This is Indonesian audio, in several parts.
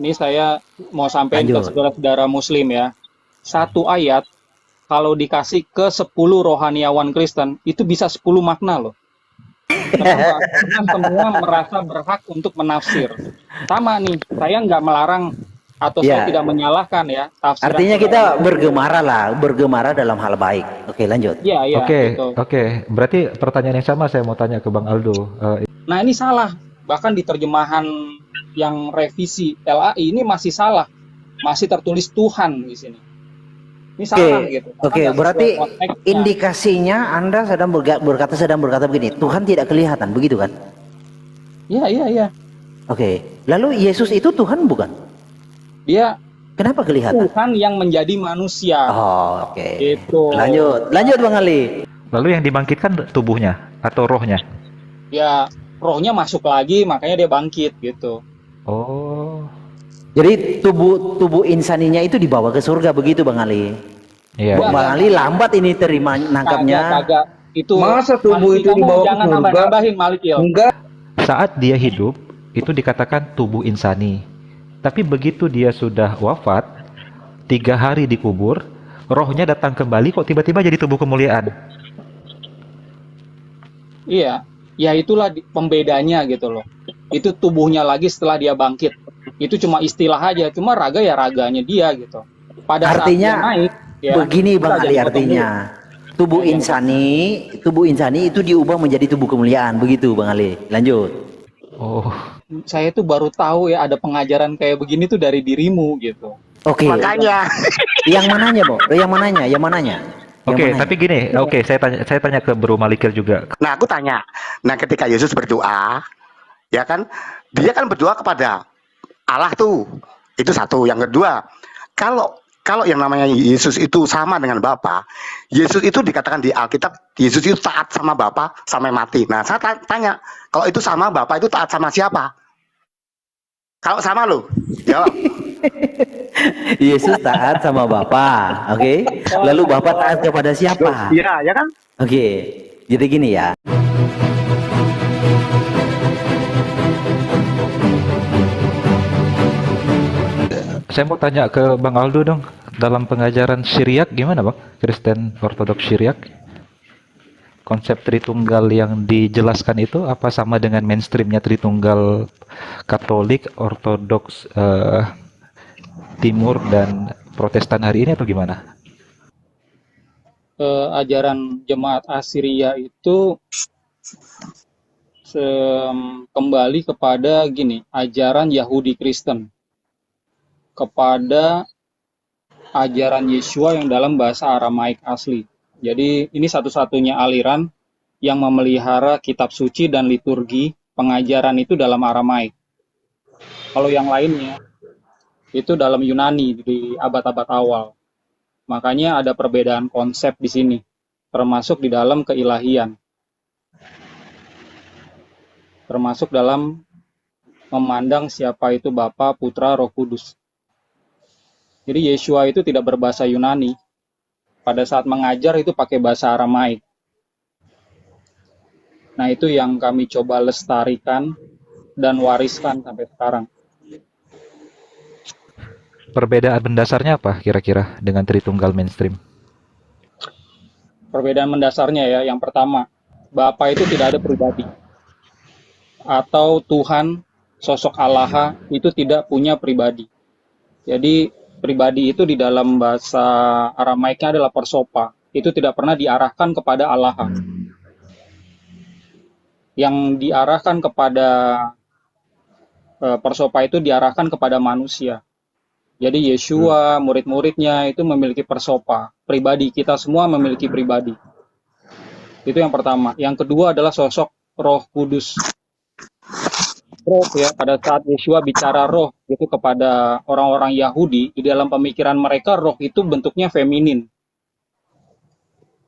Ini saya mau sampaikan ke Lanjut. saudara-saudara Muslim ya. Satu ayat kalau dikasih ke 10 rohaniawan Kristen itu bisa 10 makna loh. Kenapa? Karena semua merasa berhak untuk menafsir. Sama nih, saya nggak melarang atau saya tidak Ya, menyalahkan ya tafsiran artinya saudara kita Muslim. bergemara lah, bergemara dalam hal baik. Oke, lanjut. Iya, iya, Oke, gitu. oke. Berarti pertanyaan yang sama saya mau tanya ke Bang Aldo. Nah, ini salah. Bahkan di terjemahan yang revisi LAI ini masih salah. Masih tertulis Tuhan di sini. Ini Oke, salah gitu. Karena oke. nggak sesuai Berarti konteksnya. indikasinya Anda sedang berkata begini, Tuhan tidak kelihatan, begitu kan? Iya, iya, iya. Oke. Lalu Yesus itu Tuhan bukan? Dia Kenapa kelihatan? Tuhan yang menjadi manusia. Oh, oke. Itu. Lanjut Bang Ali. Lalu yang dibangkitkan tubuhnya atau rohnya? Ya, rohnya masuk lagi, makanya dia bangkit gitu. Oh, Jadi tubuh insaninya itu dibawa ke surga, begitu Bang Ali. iya. Enggak, Bang enggak, Ali enggak. lambat ini terima Kagak, nangkapnya. kagak. Itu Masa tubuh Maliki, itu kamu dibawa ke jangan surga? nambah-nambahin Malikil. Enggak. Saat dia hidup itu dikatakan tubuh insani. Tapi begitu dia sudah wafat, 3 hari dikubur, rohnya datang kembali kok tiba-tiba jadi tubuh kemuliaan. Iya, ya itulah pembedanya gitu loh. Itu tubuhnya lagi setelah dia bangkit. Itu cuma istilah aja, cuma raga ya raganya dia gitu. Pada saat dia Artinya naik, ya begini kita Bang Ali, jadi potong dulu. artinya tubuh insani itu diubah menjadi tubuh kemuliaan, begitu Bang Ali. Lanjut. Oh, Saya tuh baru tahu ya ada pengajaran kayak begini tuh dari dirimu gitu. Oke. Makanya. Yang mananya, Bo? Yang mananya? Yang mananya? Yang oke. mananya? Tapi gini, oke, saya tanya ke Bro Malikil juga. Nah, aku tanya. Nah, ketika Yesus berdoa, ya kan, dia kan berdoa kepada Allah tuh. Itu satu. Yang kedua, kalau kalau yang namanya Yesus itu sama dengan Bapa, Yesus itu dikatakan di Alkitab, Yesus itu taat sama Bapa sampai mati. Nah, saya tanya, kalau itu sama Bapa itu taat sama siapa? Kalau sama lo, jawab. Yesus taat sama Bapa, oke? Lalu Bapa taat kepada siapa? Iya, ya kan? Oke. Jadi gini ya. Saya mau tanya ke Bang Aldo dong. Dalam pengajaran Syriak gimana Bang? Kristen Ortodoks Syriak? Konsep Tritunggal yang dijelaskan itu apa sama dengan mainstreamnya Tritunggal Katolik, Ortodoks Timur dan Protestan hari ini atau gimana? Ajaran jemaat Assyria itu kembali kepada gini, ajaran Yahudi Kristen kepada ajaran Yesua yang dalam bahasa Aramaik asli. Jadi ini satu-satunya aliran yang memelihara kitab suci dan liturgi pengajaran itu dalam Aramaik. Kalau yang lainnya itu dalam Yunani di abad-abad awal. Makanya ada perbedaan konsep di sini, termasuk di dalam keilahian. Termasuk dalam memandang siapa itu Bapa, Putra, Roh Kudus. Jadi Yesua itu tidak berbahasa Yunani. Pada saat mengajar itu pakai bahasa Aramaik. Nah, itu yang kami coba lestarikan dan wariskan sampai sekarang. Perbedaan mendasarnya apa kira-kira dengan Tritunggal mainstream? Perbedaan mendasarnya ya, yang pertama, Bapa itu tidak ada pribadi. Atau Tuhan, sosok Allah itu tidak punya pribadi. Jadi pribadi itu di dalam bahasa Aramaiknya adalah persopa. Itu tidak pernah diarahkan kepada Allah. Yang diarahkan kepada persopa itu diarahkan kepada manusia. Jadi Yesua, murid-muridnya itu memiliki persopa. Pribadi, kita semua memiliki pribadi. Itu yang pertama. Yang kedua adalah sosok Roh Kudus. Roh ya, pada saat Yesua bicara roh itu kepada orang-orang Yahudi, di dalam pemikiran mereka roh itu bentuknya feminin.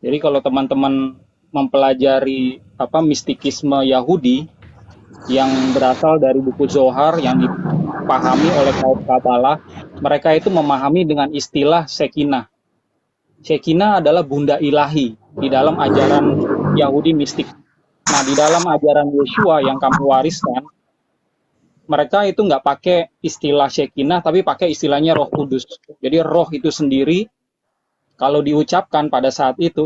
Jadi kalau teman-teman mempelajari mistikisme Yahudi yang berasal dari buku Zohar yang dipahami oleh kaum Kabalah, mereka itu memahami dengan istilah Shekinah. Shekinah adalah bunda ilahi di dalam ajaran Yahudi mistik. Nah, di dalam ajaran Yesua yang kami wariskan, mereka itu nggak pakai istilah Shekinah, tapi pakai istilahnya Roh Kudus. Jadi roh itu sendiri, kalau diucapkan pada saat itu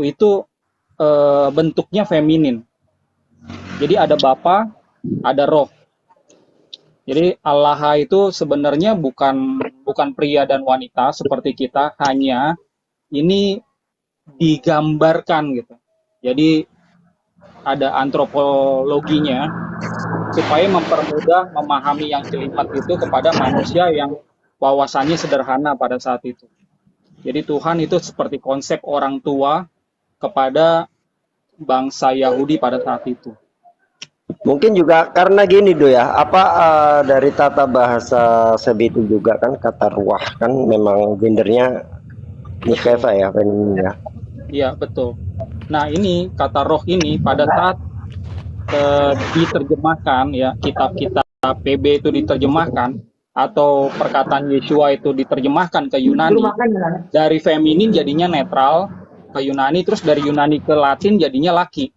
bentuknya feminin. Jadi ada Bapa, ada Roh. Jadi Allah itu sebenarnya bukan pria dan wanita seperti kita, hanya ini digambarkan gitu. Jadi ada antropologinya supaya mempermudah memahami yang kelipat itu kepada manusia yang wawasannya sederhana pada saat itu. Jadi Tuhan itu seperti konsep orang tua kepada bangsa Yahudi pada saat itu. Mungkin juga karena gini Do ya, dari tata bahasa sebegitu juga kan kata ruah kan memang gendernya nikeva ya, feminin ya. Iya, betul. Nah, ini kata roh ini pada saat diterjemahkan ya, kitab-kitab PB itu diterjemahkan atau perkataan Yeshua itu diterjemahkan ke Yunani, dari feminin jadinya netral ke Yunani, terus dari Yunani ke Latin jadinya laki.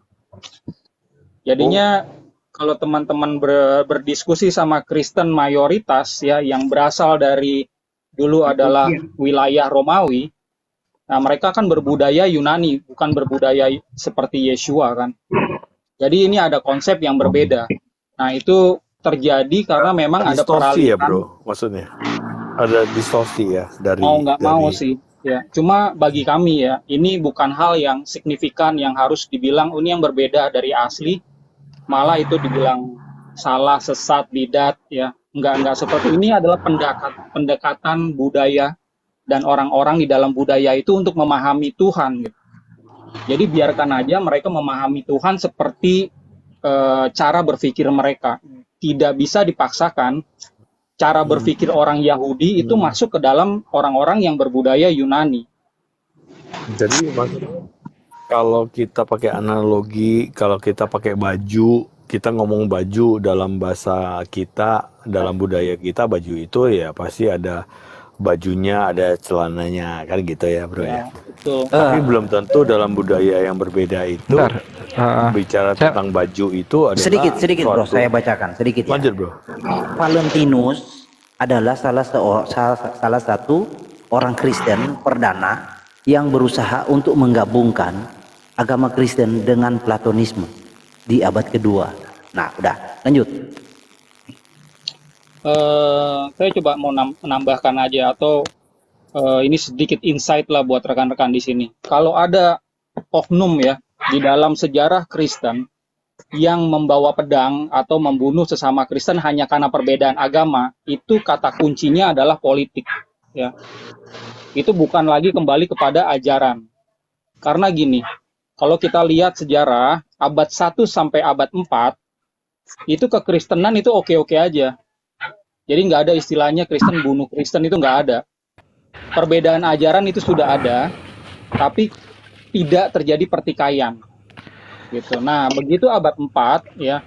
Jadinya kalau teman-teman berdiskusi sama Kristen mayoritas ya yang berasal dari dulu adalah wilayah Romawi, nah mereka kan berbudaya Yunani, bukan berbudaya seperti Yeshua kan. Jadi ini ada konsep yang berbeda. Nah itu terjadi karena memang ada Distorsi ya peralihan. bro, maksudnya ada distorsi ya dari Mau nggak mau dari sih ya. Cuma bagi kami ya, ini bukan hal yang signifikan yang harus dibilang ini yang berbeda dari asli, malah itu dibilang salah, sesat, bidat ya. Enggak seperti ini, adalah pendekatan budaya dan orang-orang di dalam budaya itu untuk memahami Tuhan gitu. Jadi biarkan aja mereka memahami Tuhan seperti cara berpikir mereka. Tidak bisa dipaksakan cara berpikir orang Yahudi itu masuk ke dalam orang-orang yang berbudaya Yunani. Jadi maksudnya kalau kita pakai analogi, kalau kita pakai baju, kita ngomong baju dalam bahasa kita, dalam budaya kita, baju itu ya pasti ada bajunya, ada celananya, kan gitu ya bro ya. Betul. Tapi belum tentu dalam budaya yang berbeda itu Bentar. bicara Saya- tentang baju itu adalah Sedikit bro, suatu- saya bacakan sedikit ya. Lanjut bro. Valentinus adalah salah satu orang Kristen perdana yang berusaha untuk menggabungkan agama Kristen dengan Platonisme di abad kedua. Nah, udah lanjut. Saya coba mau menambahkan aja, atau ini sedikit insight lah buat rekan-rekan di sini. Kalau ada oknum ya di dalam sejarah Kristen yang membawa pedang atau membunuh sesama Kristen hanya karena perbedaan agama, itu kata kuncinya adalah politik ya. Itu bukan lagi kembali kepada ajaran. Karena gini, kalau kita lihat sejarah abad 1 sampai abad 4 itu kekristenan itu oke-oke aja. Jadi nggak ada istilahnya Kristen bunuh Kristen, itu nggak ada. Perbedaan ajaran itu sudah ada, tapi tidak terjadi pertikaian. Gitu. Nah, begitu abad 4 ya,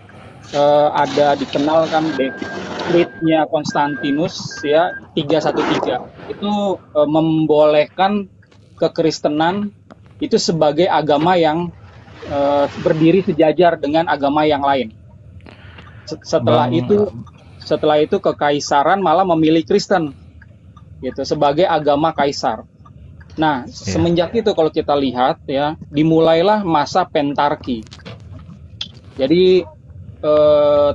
ada dikenalkan dekretnya Konstantinus ya 313. Itu membolehkan kekristenan itu sebagai agama yang berdiri sejajar dengan agama yang lain. Setelah itu kekaisaran malah memilih Kristen gitu sebagai agama kaisar. Nah, semenjak itu kalau kita lihat ya, dimulailah masa pentarki. Jadi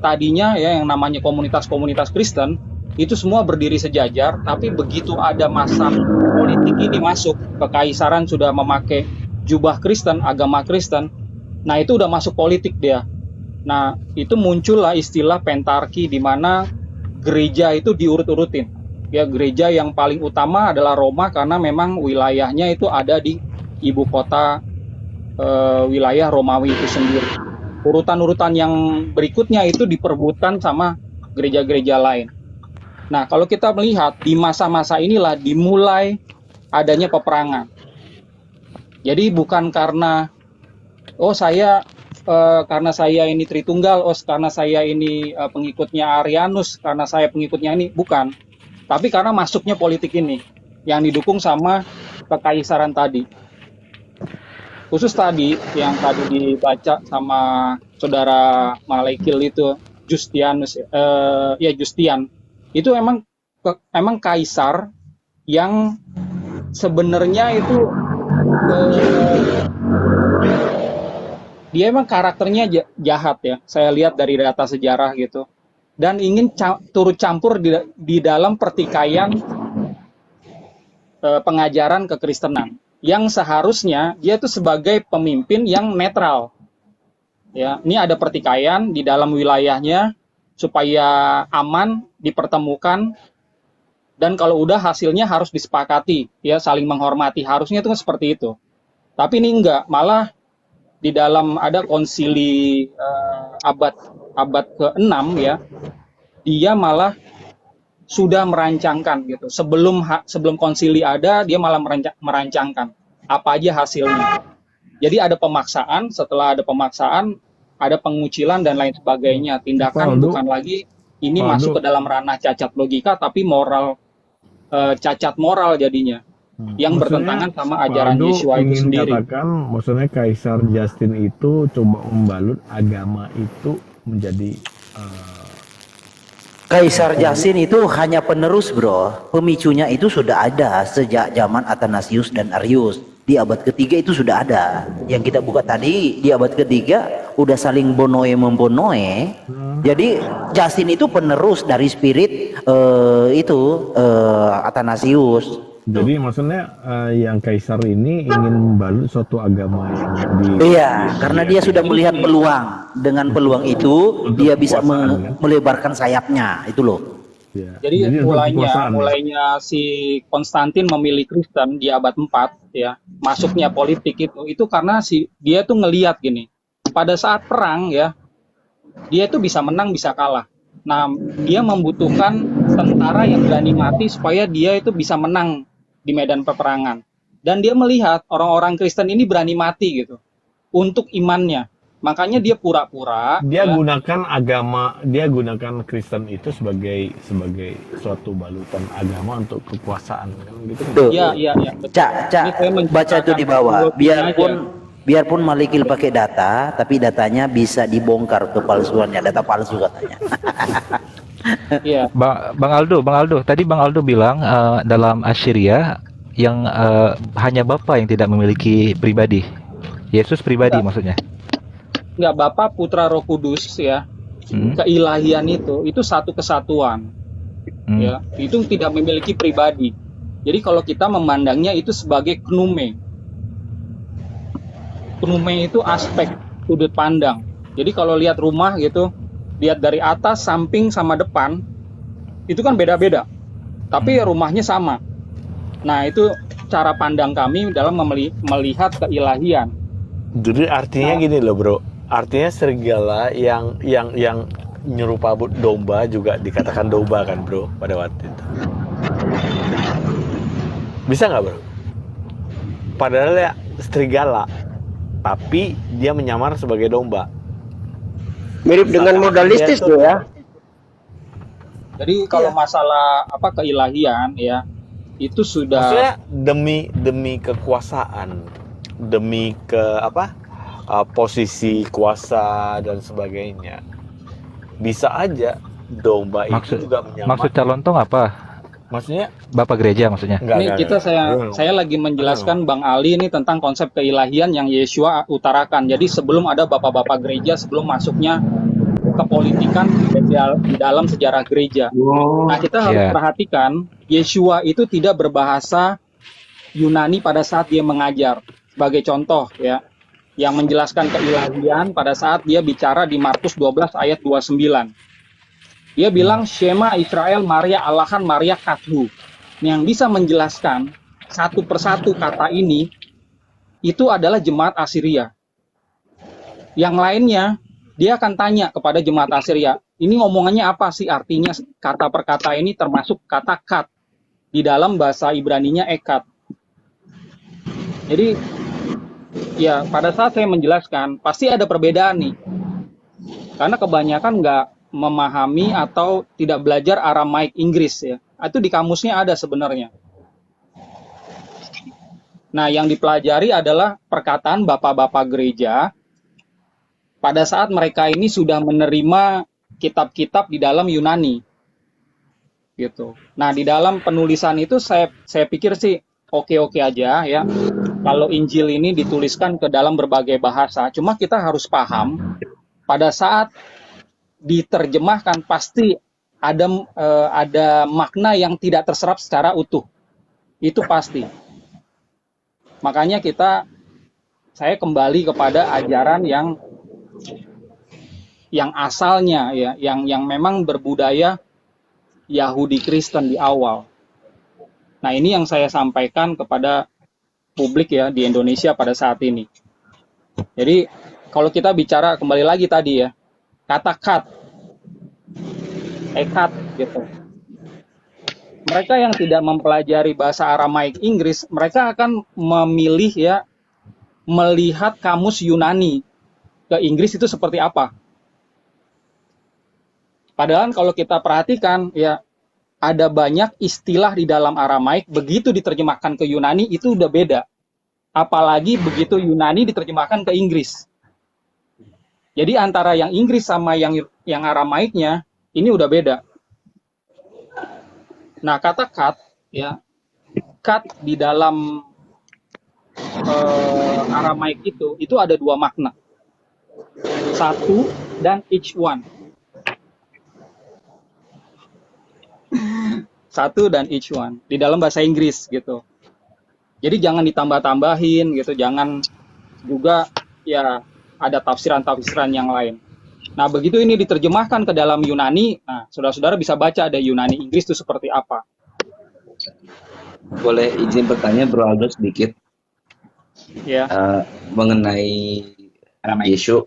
tadinya ya yang namanya komunitas-komunitas Kristen itu semua berdiri sejajar, tapi begitu ada masa politik ini masuk, kekaisaran sudah memakai jubah Kristen, agama Kristen. Nah, itu udah masuk politik dia. Nah, itu muncullah istilah pentarki di mana gereja itu diurut-urutin. Ya, gereja yang paling utama adalah Roma karena memang wilayahnya itu ada di ibu kota wilayah Romawi itu sendiri. Urutan-urutan yang berikutnya itu diperebutkan sama gereja-gereja lain. Nah, kalau kita melihat di masa-masa inilah dimulai adanya peperangan. Jadi bukan karena karena saya ini Tritunggal, karena saya ini pengikutnya Arianus, karena saya pengikutnya ini, bukan. Tapi karena masuknya politik ini yang didukung sama kekaisaran tadi. Khusus tadi yang tadi dibaca sama saudara Malekil itu, Justianus, ya Justian, itu emang kaisar yang sebenarnya itu dia emang karakternya jahat ya. Saya lihat dari data sejarah gitu. Dan ingin turut campur di dalam pertikaian pengajaran kekristenan. Yang seharusnya dia itu sebagai pemimpin yang netral. Ya, ini ada pertikaian di dalam wilayahnya supaya aman dipertemukan, dan kalau udah hasilnya harus disepakati, ya saling menghormati. Harusnya itu kan seperti itu. Tapi ini enggak, malah di dalam ada konsili abad ke-6 ya, dia malah sudah merancangkan gitu. Sebelum konsili ada, dia malah merancangkan apa aja hasilnya. Jadi ada pemaksaan, setelah ada pemaksaan, ada pengucilan dan lain sebagainya. Tindakan bukan lagi ini masuk ke dalam ranah cacat logika, tapi cacat moral jadinya. Yang bertentangan sama ajaran Yesua itu sendiri. Katakan, maksudnya Kaisar Justin itu coba membalut agama itu menjadi Kaisar Justin itu hanya penerus, bro. Pemicunya itu sudah ada sejak zaman Athanasius dan Arius. Di abad ketiga itu sudah ada. Yang kita buka tadi di abad ketiga udah saling bonoe membonoe. Jadi Justin itu penerus dari spirit Athanasius. Jadi maksudnya yang Kaisar ini ingin membalut suatu agama yang Iya, karena dia sudah melihat peluang. Dengan peluang itu dia bisa melebarkan sayapnya, itu loh. Ya. Jadi mulainya si Konstantin memilih Kristen di abad 4 ya, masuknya politik itu karena dia tuh ngelihat gini. Pada saat perang ya, dia itu bisa menang bisa kalah. Nah, dia membutuhkan tentara yang berani mati supaya dia itu bisa menang di medan peperangan. Dan dia melihat orang-orang Kristen ini berani mati gitu untuk imannya. Makanya dia pura-pura dia gunakan Kristen itu sebagai suatu balutan agama untuk kekuasaan kan gitu kan. Iya, betul. Baca itu di bawah. Biarpun Malikil pakai data, tapi datanya bisa dibongkar kepalsuannya, data palsu katanya. Iya. Bang Aldo, tadi Bang Aldo bilang dalam Assyria yang hanya Bapa yang tidak memiliki pribadi. Yesus pribadi maksudnya. Enggak, Bapa, Putra, Roh Kudus ya. Keilahian itu satu kesatuan. Ya, itu tidak memiliki pribadi. Jadi kalau kita memandangnya itu sebagai knume. Knume itu aspek sudut pandang. Jadi kalau lihat rumah gitu, lihat dari atas, samping sama depan, itu kan beda-beda. Tapi rumahnya sama. Nah, itu cara pandang kami dalam melihat keilahian. Jadi artinya gini loh, bro. Artinya serigala yang nyerupa domba juga dikatakan domba kan, bro, pada waktu itu. Bisa nggak, bro? Padahal ya serigala, tapi dia menyamar sebagai domba. Mirip dengan modalistis tuh ya. Jadi kalau masalah keilahian ya, itu sudah maksudnya demi kekuasaan, demi posisi kuasa dan sebagainya. Bisa aja domba itu juga menyamar. Maksud calon tong apa? Maksudnya Bapak gereja maksudnya. Saya lagi menjelaskan Bang Ali ini tentang konsep keilahian yang Yesua utarakan. Jadi sebelum ada bapak-bapak gereja, sebelum masuknya kepolitikan di dalam sejarah gereja. Nah, kita harus perhatikan Yesua itu tidak berbahasa Yunani pada saat dia mengajar. Sebagai contoh ya, yang menjelaskan keilahian pada saat dia bicara di Markus 12 ayat 29. Dia bilang Shema Israel Maria Allahan Maria Kathu. Yang bisa menjelaskan satu persatu kata ini itu adalah jemaat Assyria. Yang lainnya dia akan tanya kepada jemaat Assyria, ini ngomongannya apa sih, artinya kata per kata ini termasuk kata kat. Di dalam bahasa Ibraninya ekat. Jadi ya pada saat saya menjelaskan pasti ada perbedaan nih. Karena kebanyakan nggak memahami atau tidak belajar Aramaik Inggris ya. Itu di kamusnya ada sebenarnya. Nah, yang dipelajari adalah perkataan bapak-bapak gereja pada saat mereka ini sudah menerima kitab-kitab di dalam Yunani gitu. Nah, di dalam penulisan itu saya pikir sih oke-oke aja ya. Kalau Injil ini dituliskan ke dalam berbagai bahasa, cuma kita harus paham pada saat diterjemahkan pasti ada makna yang tidak terserap secara utuh. Itu pasti. Makanya saya kembali kepada ajaran yang asalnya ya, yang memang berbudaya Yahudi Kristen di awal. Nah, ini yang saya sampaikan kepada publik ya di Indonesia pada saat ini. Jadi kalau kita bicara kembali lagi tadi ya, kata ekat gitu. Mereka yang tidak mempelajari bahasa Aramaik Inggris, mereka akan memilih ya melihat kamus Yunani ke Inggris itu seperti apa. Padahal kalau kita perhatikan ya ada banyak istilah di dalam Aramaik begitu diterjemahkan ke Yunani itu udah beda. Apalagi begitu Yunani diterjemahkan ke Inggris. Jadi antara yang Inggris sama yang Aramaiknya ini udah beda. Nah, kata kat di dalam Aramaik itu ada dua makna. Satu dan each one. Satu dan each one di dalam bahasa Inggris gitu. Jadi jangan ditambah-tambahin gitu, jangan juga ya ada tafsiran-tafsiran yang lain. Nah, begitu ini diterjemahkan ke dalam Yunani, nah saudara-saudara bisa baca ada Yunani Inggris itu seperti apa. Boleh izin bertanya Bro Aldo sedikit Ya. Mengenai Yesus.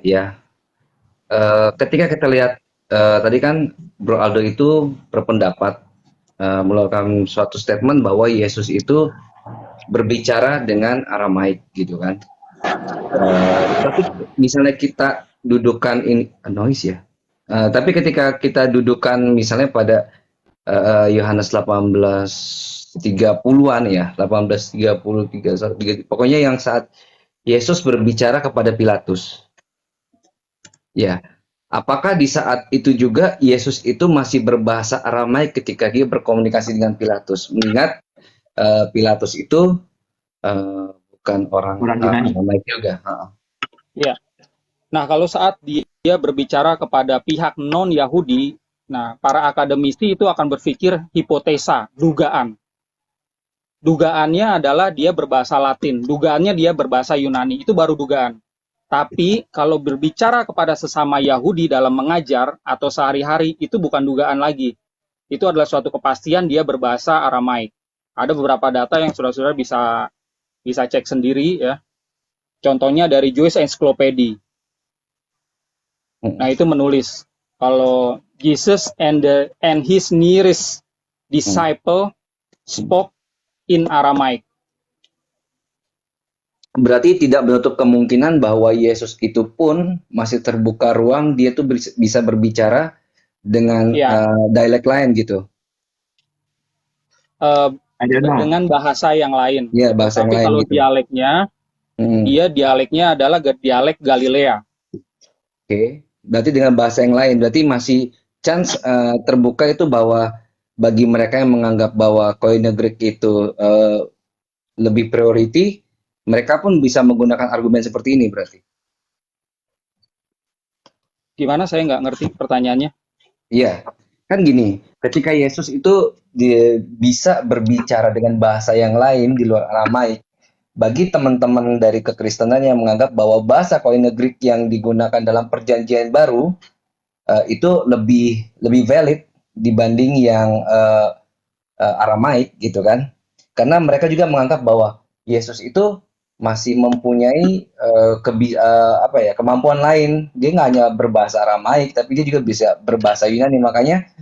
Ya. Ketika kita lihat tadi kan Bro Aldo itu berpendapat melakukan suatu statement bahwa Yesus itu berbicara dengan Aramaik gitu kan. Tapi misalnya kita dudukan ini noise ya. Tapi ketika kita dudukan misalnya pada Yohanes 18:30-an ya, 18:30, pokoknya yang saat Yesus berbicara kepada Pilatus. Ya. Apakah di saat itu juga Yesus itu masih berbahasa Aramaik ketika dia berkomunikasi dengan Pilatus? Mengingat Pilatus itu bukan orang Aramaik juga. Ya. Nah, kalau saat dia berbicara kepada pihak non-Yahudi, nah para akademisi itu akan berpikir hipotesa, dugaan. Dugaannya adalah dia berbahasa Latin, dugaannya dia berbahasa Yunani, itu baru dugaan. Tapi kalau berbicara kepada sesama Yahudi dalam mengajar atau sehari-hari itu bukan dugaan lagi. Itu adalah suatu kepastian dia berbahasa Aramaik. Ada beberapa data yang saudara-saudara bisa cek sendiri ya. Contohnya dari Jewish Encyclopedia. Nah, itu menulis kalau Jesus and his nearest disciple spoke in Aramaik. Berarti tidak menutup kemungkinan bahwa Yesus itu pun masih terbuka ruang dia tuh bisa berbicara dengan dialek lain gitu. Dengan bahasa yang lain. Iya, bahasa Tapi yang lain. kalau gitu. dialeknya, dialeknya adalah dialek Galilea. Oke. Berarti dengan bahasa yang lain, berarti masih chance terbuka itu bahwa bagi mereka yang menganggap bahwa Koine Greek itu lebih priority, mereka pun bisa menggunakan argumen seperti ini berarti. Gimana? Saya nggak ngerti pertanyaannya. Iya, kan gini, ketika Yesus itu dia bisa berbicara dengan bahasa yang lain di luar Aramaik, bagi teman-teman dari kekristenan yang menganggap bahwa bahasa Koine Greek yang digunakan dalam Perjanjian Baru itu lebih valid dibanding yang Aramaik gitu kan? Karena mereka juga menganggap bahwa Yesus itu masih mempunyai kemampuan lain. Dia nggak hanya berbahasa Aramaik, tapi dia juga bisa berbahasa Yunani. Makanya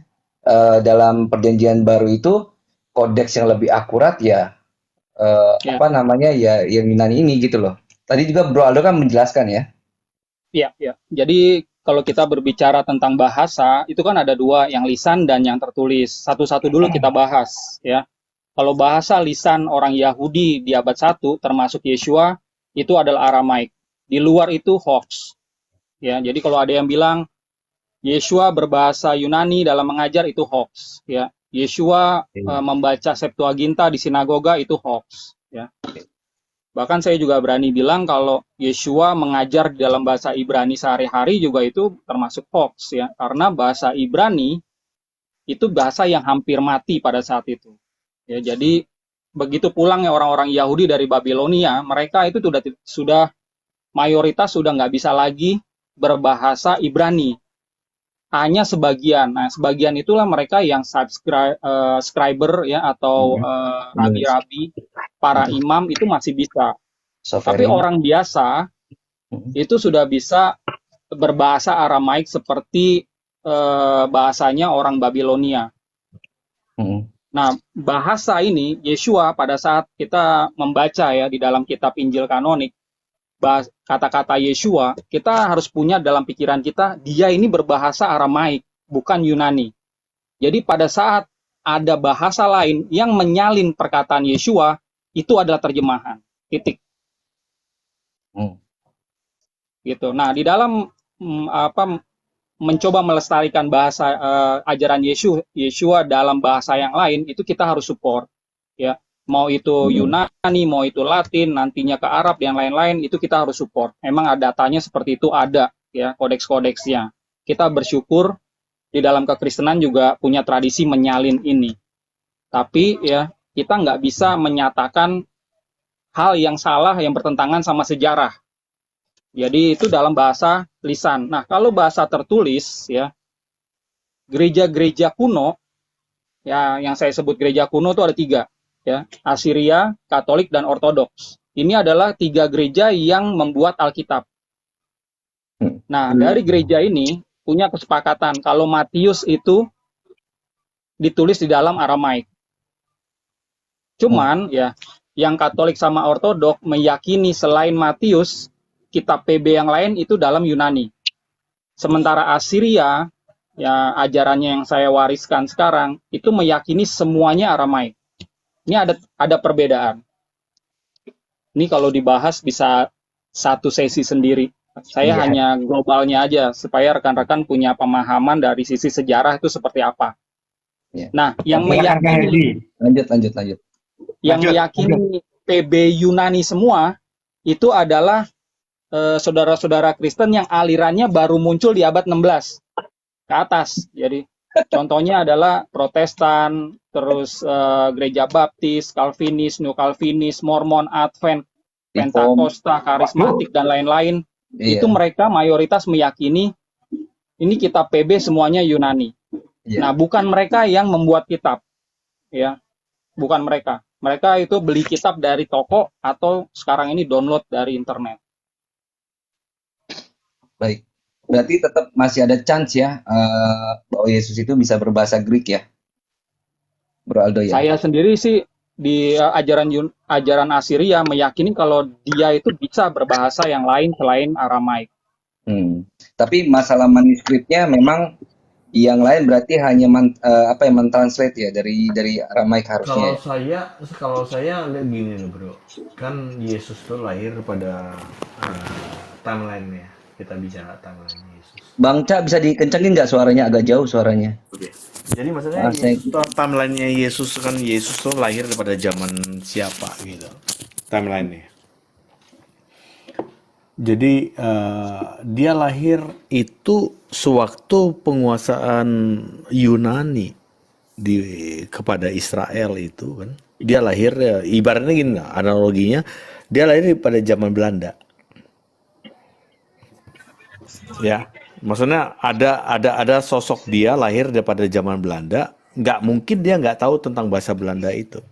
dalam Perjanjian Baru itu kodeks yang lebih akurat ya yang Yunani ini gitu loh. Tadi juga Bro Aldo kan menjelaskan ya. Iya. Jadi kalau kita berbicara tentang bahasa, itu kan ada dua, yang lisan dan yang tertulis. Satu-satu dulu kita bahas ya. Kalau bahasa lisan orang Yahudi di abad 1, termasuk Yeshua, itu adalah Aramaik. Di luar itu hoax. Ya, jadi kalau ada yang bilang Yeshua berbahasa Yunani dalam mengajar itu hoax, ya. Yeshua membaca Septuaginta di sinagoga itu hoax, ya. Bahkan saya juga berani bilang kalau Yeshua mengajar di dalam bahasa Ibrani sehari-hari juga itu termasuk hoax, ya. Karena bahasa Ibrani itu bahasa yang hampir mati pada saat itu. Ya, jadi begitu pulangnya orang-orang Yahudi dari Babilonia, mereka itu sudah mayoritas sudah nggak bisa lagi berbahasa Ibrani. Hanya sebagian. Nah, sebagian itulah mereka yang scriber ya atau rabi-rabi, para imam itu masih bisa. Tapi Sovereign. orang biasa itu sudah bisa berbahasa Aramaik seperti bahasanya orang Babilonia. Nah, bahasa ini Yeshua pada saat kita membaca ya di dalam kitab Injil kanonik, kata-kata Yeshua, kita harus punya dalam pikiran kita, dia ini berbahasa Aramaik, bukan Yunani. Jadi pada saat ada bahasa lain yang menyalin perkataan Yeshua, itu adalah terjemahan. Titik. Gitu. Nah, di dalam mencoba melestarikan bahasa ajaran Yeshua dalam bahasa yang lain, itu kita harus support. Ya. Mau itu Yunani, mau itu Latin, nantinya ke Arab dan lain-lain, itu kita harus support. Memang ada datanya seperti itu, ada ya kodeks-kodeksnya. Kita bersyukur di dalam kekristenan juga punya tradisi menyalin ini. Tapi ya kita nggak bisa menyatakan hal yang salah yang bertentangan sama sejarah. Jadi itu dalam bahasa lisan. Nah kalau bahasa tertulis ya, gereja-gereja kuno, ya yang saya sebut gereja kuno itu ada 3. Ya, Asiria, Katolik, dan Ortodoks. Ini adalah 3 gereja yang membuat Alkitab. Nah, dari gereja ini punya kesepakatan kalau Matius itu ditulis di dalam Aramaik. Cuman ya, yang Katolik sama Ortodok meyakini selain Matius, kitab PB yang lain itu dalam Yunani. Sementara Asiria, ya ajarannya yang saya wariskan sekarang, itu meyakini semuanya Aramaik. Ini ada perbedaan. Ini kalau dibahas bisa satu sesi sendiri. Saya hanya globalnya aja supaya rekan-rekan punya pemahaman dari sisi sejarah itu seperti apa. Nah, yang meyakini Lanjut. Yang meyakini PB Yunani semua itu adalah saudara-saudara Kristen yang alirannya baru muncul di abad 16 ke atas. Jadi contohnya adalah Protestan, terus Gereja Baptis, Calvinis, New Calvinis, Mormon, Advent, Pentakosta, Karismatik, dan lain-lain. Itu mereka mayoritas meyakini ini kitab PB semuanya Yunani. Nah, bukan mereka yang membuat kitab. Ya, bukan mereka. Mereka itu beli kitab dari toko atau sekarang ini download dari internet. Baik. Berarti tetap masih ada chance ya bahwa Yesus itu bisa berbahasa Greek ya, Bro Aldo ya. Saya sendiri sih di ajaran Asiria meyakini kalau dia itu bisa berbahasa yang lain selain Aramaik. Tapi masalah manuskripnya memang yang lain berarti hanya mentranslate ya dari Aramaik harusnya. Kalau saya lihat gini loh bro, kan Yesus tuh lahir pada timeline-nya. Kita bicara timeline Yesus. Bang Ca bisa dikencengin nggak suaranya, agak jauh suaranya. Oke. Jadi maksudnya timeline-nya Yesus kan, Yesus tuh lahir pada zaman siapa gitu. Timeline-nya. Jadi dia lahir itu sewaktu penguasaan Yunani kepada Israel itu kan. Dia lahir ibaratnya gini lah, analoginya dia lahir pada zaman Belanda. Ya, maksudnya ada sosok dia lahir daripada zaman Belanda, nggak mungkin dia nggak tahu tentang bahasa Belanda itu,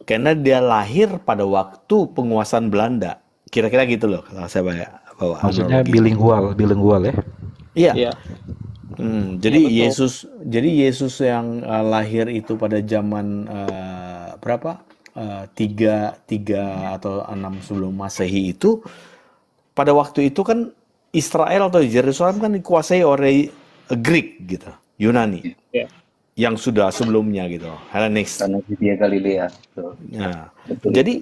karena dia lahir pada waktu penguasaan Belanda, kira-kira gitu loh kalau saya bawa. Maksudnya bilingual ya? Iya. Jadi Yesus yang lahir itu pada zaman berapa? 3 atau 6 sebelum Masehi itu, pada waktu itu kan Israel atau Yerusalem kan dikuasai oleh Greek gitu, Yunani, yang sudah sebelumnya gitu, Hellenistic. Karena dia Galilea. Nah, jadi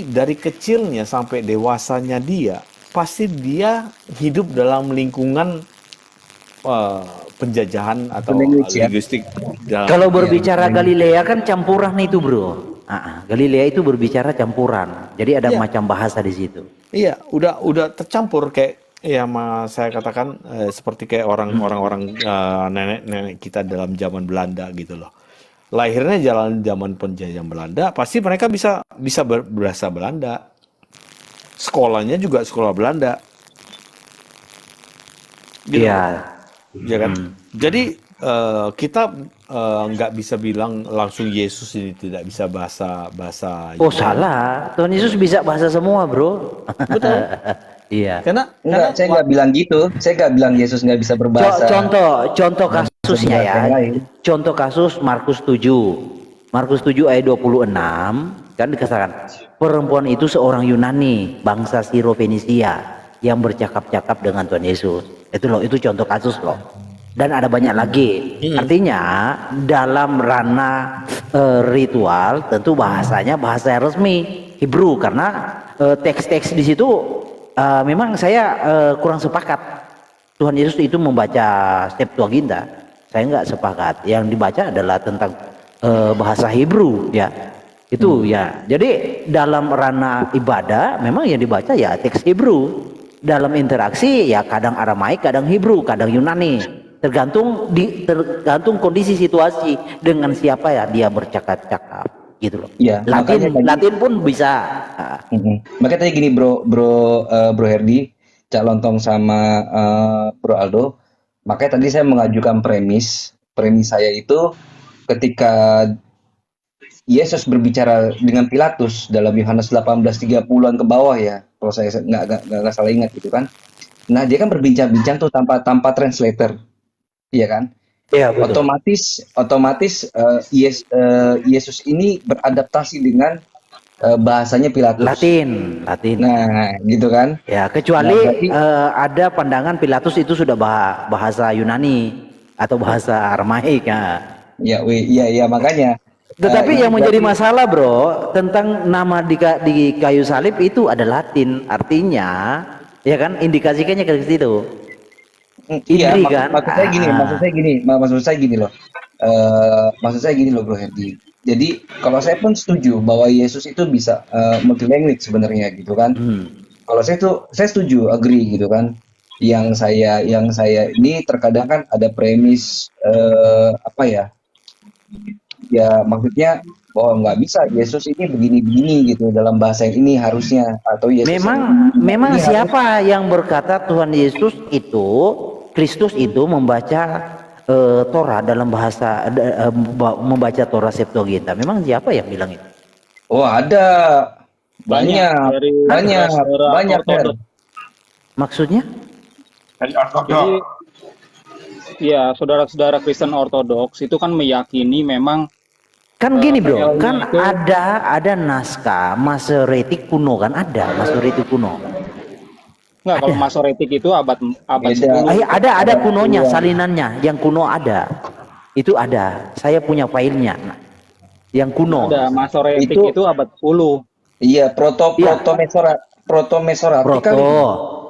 dari kecilnya sampai dewasanya dia, pasti dia hidup dalam lingkungan penjajahan atau Language ya. linguistik dalam Kalau artian berbicara Galilea kan campuran itu, Bro. Galilea itu berbicara campuran. Jadi ada iya macam bahasa di situ. iya udah tercampur kayak ya saya katakan seperti kayak orang-orang nenek-nenek kita dalam zaman Belanda gitu loh. Lahirnya zaman penjajahan Belanda, pasti mereka bisa berbahasa Belanda. Sekolahnya juga sekolah Belanda, gitu loh. Iya. Ya kan? Jadi kita nggak bisa bilang langsung Yesus ini tidak bisa bahasa Oh, Yunani. salah. Tuhan Yesus bisa bahasa semua, Bro. Betul. Iya. Karena Enggak, saya nggak bilang gitu. Saya nggak bilang Yesus nggak bisa berbahasa Contoh kasusnya ya. yang lain. Contoh kasus Markus 7. Markus 7 ayat 26 kan dikatakan perempuan itu seorang Yunani bangsa Siro-Fenisia yang bercakap-cakap dengan Tuhan Yesus. Itu loh, itu contoh kasus loh. Dan ada banyak lagi. Artinya dalam ranah ritual tentu bahasanya bahasa resmi Hebrew karena teks-teks di situ memang saya kurang sepakat. Tuhan Yesus itu membaca Septuaginta. Saya nggak sepakat. Yang dibaca adalah tentang bahasa Hebrew ya. Itu ya. Jadi dalam ranah ibadah memang yang dibaca ya teks Hebrew. Dalam interaksi ya kadang Aramaik, kadang Hebrew, kadang Yunani. Tergantung kondisi situasi dengan siapa ya dia bercakap-cakap gitu loh. Iya, makanya tadi Latin pun bisa. makanya tadi gini bro Herdi, Cak Lontong sama Bro Aldo. Makanya tadi saya mengajukan premis saya itu ketika Yesus berbicara dengan Pilatus dalam Yohanes 18:30-an ke bawah ya, kalau saya nggak salah ingat gitu kan. Nah dia kan berbincang-bincang tuh tanpa translator, iya kan? Iya betul. Otomatis Yesus ini beradaptasi dengan bahasanya Pilatus. Latin. Nah gitu kan? Ya kecuali Nah berarti ada pandangan Pilatus itu sudah bahasa Yunani atau bahasa Aramaik ya. iya makanya. Tetapi Ini yang menjadi berarti masalah bro tentang nama di kayu salib itu ada Latin, artinya ya kan indikasikannya ke situ. iya Ibri kan. maksud saya gini loh. Maksud saya gini loh Bro Herdi. Jadi kalau saya pun setuju bahwa Yesus itu bisa multi language sebenarnya gitu kan. Kalau saya setuju, agree gitu kan. Yang saya ini terkadang kan ada premis apa ya? Ya maksudnya bahwa nggak bisa Yesus ini begini-begini gitu dalam bahasa yang ini harusnya atau Yesus Memang ini siapa yang berkata Tuhan Yesus itu Kristus itu membaca Torah dalam bahasa membaca Torah Septuaginta? Memang siapa yang bilang itu? Oh ada banyak dari banyak ortodok. Maksudnya? Jadi ya saudara-saudara Kristen Ortodoks itu kan meyakini memang Kan gini bro, PL-nya kan itu ada naskah Masoretik kuno kan Masoretik kuno. enggak, kalau Ada. Masoretik itu abad Beda. 10. Ada kunonya, salinannya, yang kuno ada. Itu ada. Saya punya filenya. Yang kuno. Ada Masoretik Itu itu abad 10. iya proto Iya. Mesoratik kali. Proto.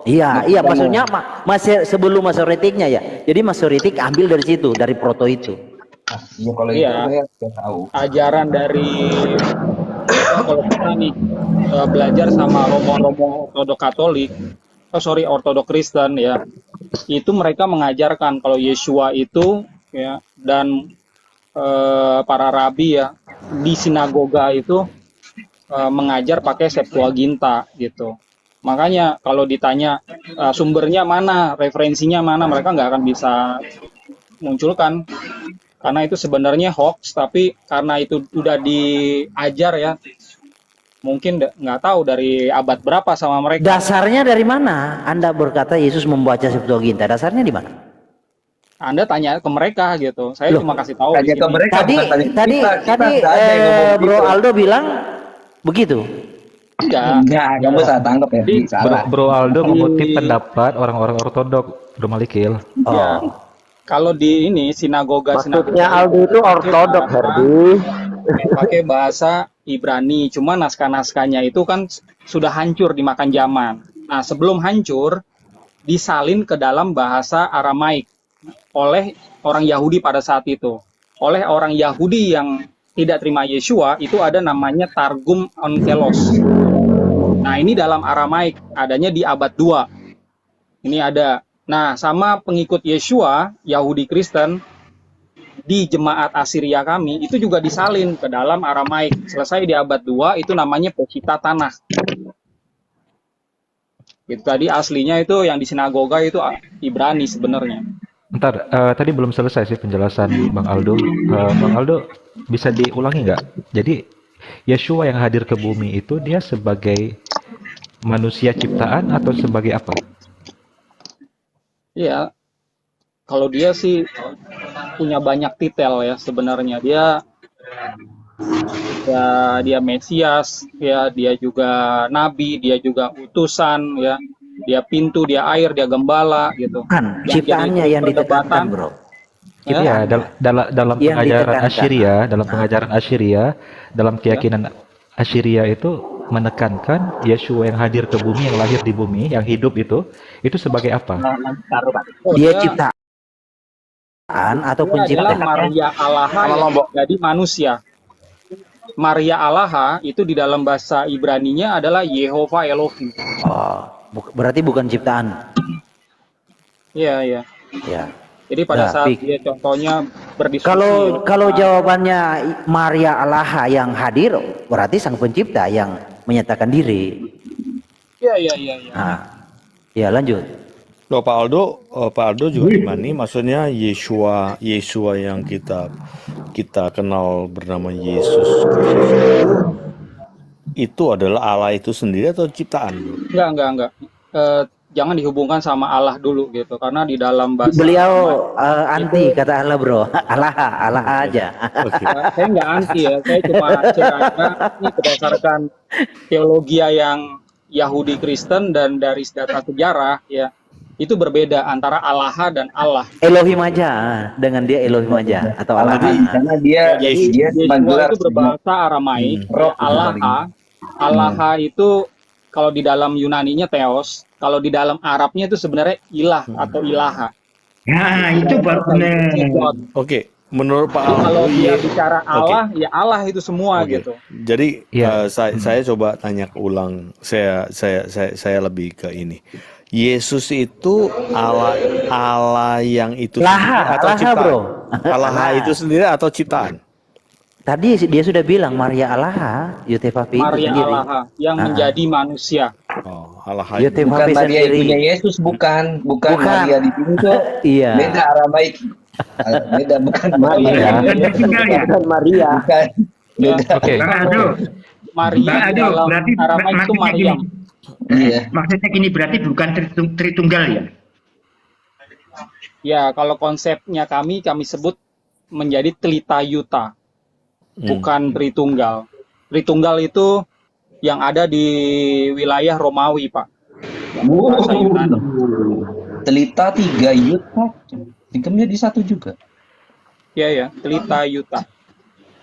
Iya, Bukan maksudnya masih sebelum Masoretiknya ya. Jadi Masoretik ambil dari situ, dari proto itu. Iya kalau Iya. itu saya nggak tahu. Ajaran dari kalau kita nih belajar sama romo-romo ortodok Katolik, ortodok Kristen ya, itu mereka mengajarkan kalau Yeshua itu ya dan para rabi ya di sinagoga itu mengajar pakai Septuaginta gitu. Makanya kalau ditanya sumbernya mana, referensinya mana, mereka nggak akan bisa munculkan. Karena itu sebenarnya hoax, tapi karena itu udah diajar ya, mungkin nggak tahu dari abad berapa sama mereka. Dasarnya dari mana? Anda berkata Yesus membaca Septuaginta. Dasarnya di mana? Anda tanya ke mereka gitu. Saya Loh, cuma kasih tahu di Tanya ke sini. mereka Tadi bukan tanya tadi kita. tadi Nggak ada yang ngomong Bro gitu. Aldo bilang begitu. Enggak, kamu salah tangkap ya. Jadi, Salah. Bro Aldo mengutip pendapat orang-orang ortodok, Bro Malikil. Ya, Oh. kalau di ini sinagoga Maksudnya Aldo itu ortodok, Herdi. pakai bahasa Ibrani, cuma naskah-naskahnya itu kan sudah hancur dimakan zaman. Nah, sebelum hancur disalin ke dalam bahasa Aramaik. oleh orang Yahudi pada saat itu. Oleh orang Yahudi yang tidak terima Yeshua, itu ada namanya Targum Onkelos. Nah, ini dalam Aramaik, adanya di abad 2. Ini ada. Nah, sama pengikut Yeshua, Yahudi Kristen, di jemaat Assyria kami, itu juga disalin ke dalam Aramaik. Selesai di abad 2, itu namanya Pesita Tanah. Itu tadi aslinya itu yang di sinagoga itu Ibrani sebenarnya. Ntar, tadi belum selesai sih penjelasan Bang Aldo. Bang Aldo, bisa diulangi nggak? Jadi, Yeshua yang hadir ke bumi itu dia sebagai manusia ciptaan atau sebagai apa? Iya, kalau dia sih punya banyak titel ya sebenarnya. Dia Mesias, ya dia juga nabi, dia juga utusan, ya dia pintu, dia air, dia gembala gitu. Kan Yang ciptaannya jadi yang ditekankan, perdebatan, bro. ya, Ya, dalam Yang pengajaran ditekankan. Assyria, dalam pengajaran Assyria, dalam ya. keyakinan Assyria itu menekankan Yeshua yang hadir ke bumi, yang lahir di bumi, yang hidup itu sebagai apa? Oh, Dia dia ciptaan atau adalah pencipta? Maria Alaha yang jadi manusia. Maria Alaha itu di dalam bahasa Ibraninya adalah Yehova Elohim. Oh, berarti bukan ciptaan. Iya, iya. Ya. Jadi pada Nah, saat Pik. dia contohnya berdiskusi, Kalau jawabannya Maria Alaha yang hadir, berarti sang pencipta yang menyatakan diri. iya, iya, iya, iya. Nah, ya lanjut. Loh, Pak Aldo juga gimana nih? Maksudnya Yeshua yang kita kenal bernama Yesus itu adalah Allah itu sendiri atau ciptaan, bro? Enggak. Jangan dihubungkan sama Allah dulu gitu, karena di dalam bahasa Beliau Aramaik anti kata Allah, bro. Allah aja. Oke. saya nggak anti ya, saya cuma cerita ini berdasarkan teologi yang Yahudi Kristen dan dari data sejarah ya, itu berbeda antara Allah dan Allah. Elohim aja, dengan dia Elohim aja atau Allah. Karena dia Yeshua menggelar itu berbahasa Aramaik, roh Allah itu kalau di dalam Yunaninya Theos, kalau di dalam Arabnya itu sebenarnya ilah atau ilaha. Nah, itu baru benar. Oke, menurut Pak Kalau Aldo, dia bicara Allah, ya Allah itu semua Oke. gitu. Jadi Iya. saya coba tanya ulang. Saya lebih ke ini. Yesus itu Allah yang itu sendiri atau Laha, ciptaan? bro. Allah itu sendiri atau ciptaan? Tadi dia sudah bilang Maria Alaha, Yotefapi itu Maria sendiri. Allah yang menjadi manusia. Oh, Allah bukan Yotefapi Maria sendiri. ibunya Yesus, bukan Maria di pintu. Iya. Beda Aramaik. Beda, bukan Maria. Bukan tertinggal ya. Bukan Maria. Bukan. Beda. Oke. Bang Aldo, Maria Bang di Aldo, dalam berarti Aramaik itu maksudnya Maryam. gini. Iya. Maksudnya gini berarti bukan Tritunggal ya? Ya, kalau konsepnya kami sebut menjadi Tlitayuta, bukan Tritunggal. Tritunggal itu yang ada di wilayah Romawi, Pak. Bahasa Yunani. Telita 3 yud 1. Itu menjadi 1 juga. Ya, Tlitayuta.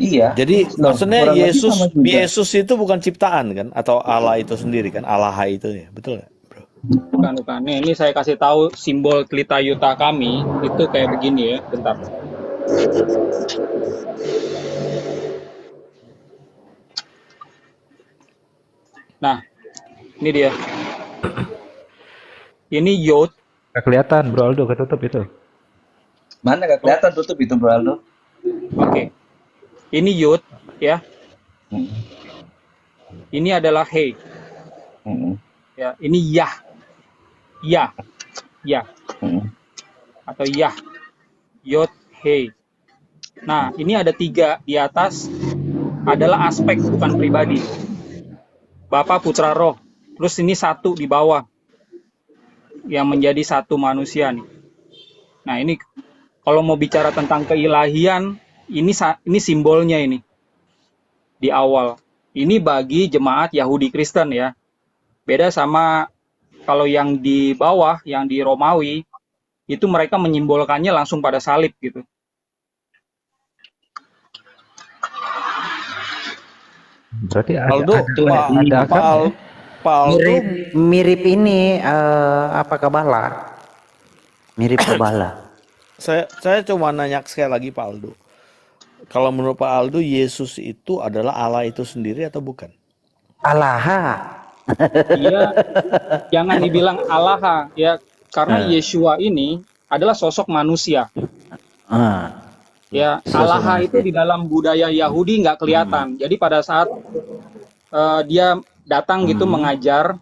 Iya. Jadi maksudnya kurang lebih sama juga. Yesus itu bukan ciptaan kan? Atau Allah itu sendiri kan? Allah itu ya, betul nggak, bro? Bukan. Nih, ini saya kasih tahu simbol Tlitayuta kami itu kayak begini ya. Bentar. Nah, ini dia. Ini Yod. Nggak kelihatan, Bro Aldo, ketutup itu. Mana gak kelihatan tutup itu, Bro Aldo? Oke. Ini Yod, ya. Hmm. Ini adalah He. Hmm. Ya, ini Yah. Yah. Hmm. Atau Yah. Yod, He. Nah, ini ada 3 di atas adalah aspek, bukan pribadi. Bapa, Putra, Roh. Terus ini 1 di bawah yang menjadi 1 manusia nih. Nah, ini kalau mau bicara tentang keilahian, ini simbolnya ini di awal. Ini bagi jemaat Yahudi Kristen ya. Beda sama kalau yang di bawah, yang di Romawi, itu mereka menyimbolkannya langsung pada salib gitu. Berarti Aldo, ada akar. Pak Aldo, Mirip ini apa Kabala. Mirip Kabala. saya cuma nanya sekali lagi Pak Aldo. Kalau menurut Pak Aldo, Yesus itu adalah Allah itu sendiri atau bukan? Allah. Dia jangan dibilang Allah ya, karena Eh, Yeshua ini adalah sosok manusia. ah, Ya, sosok Allah itu manusia. di dalam budaya Yahudi nggak kelihatan. Jadi pada saat dia datang gitu mengajar,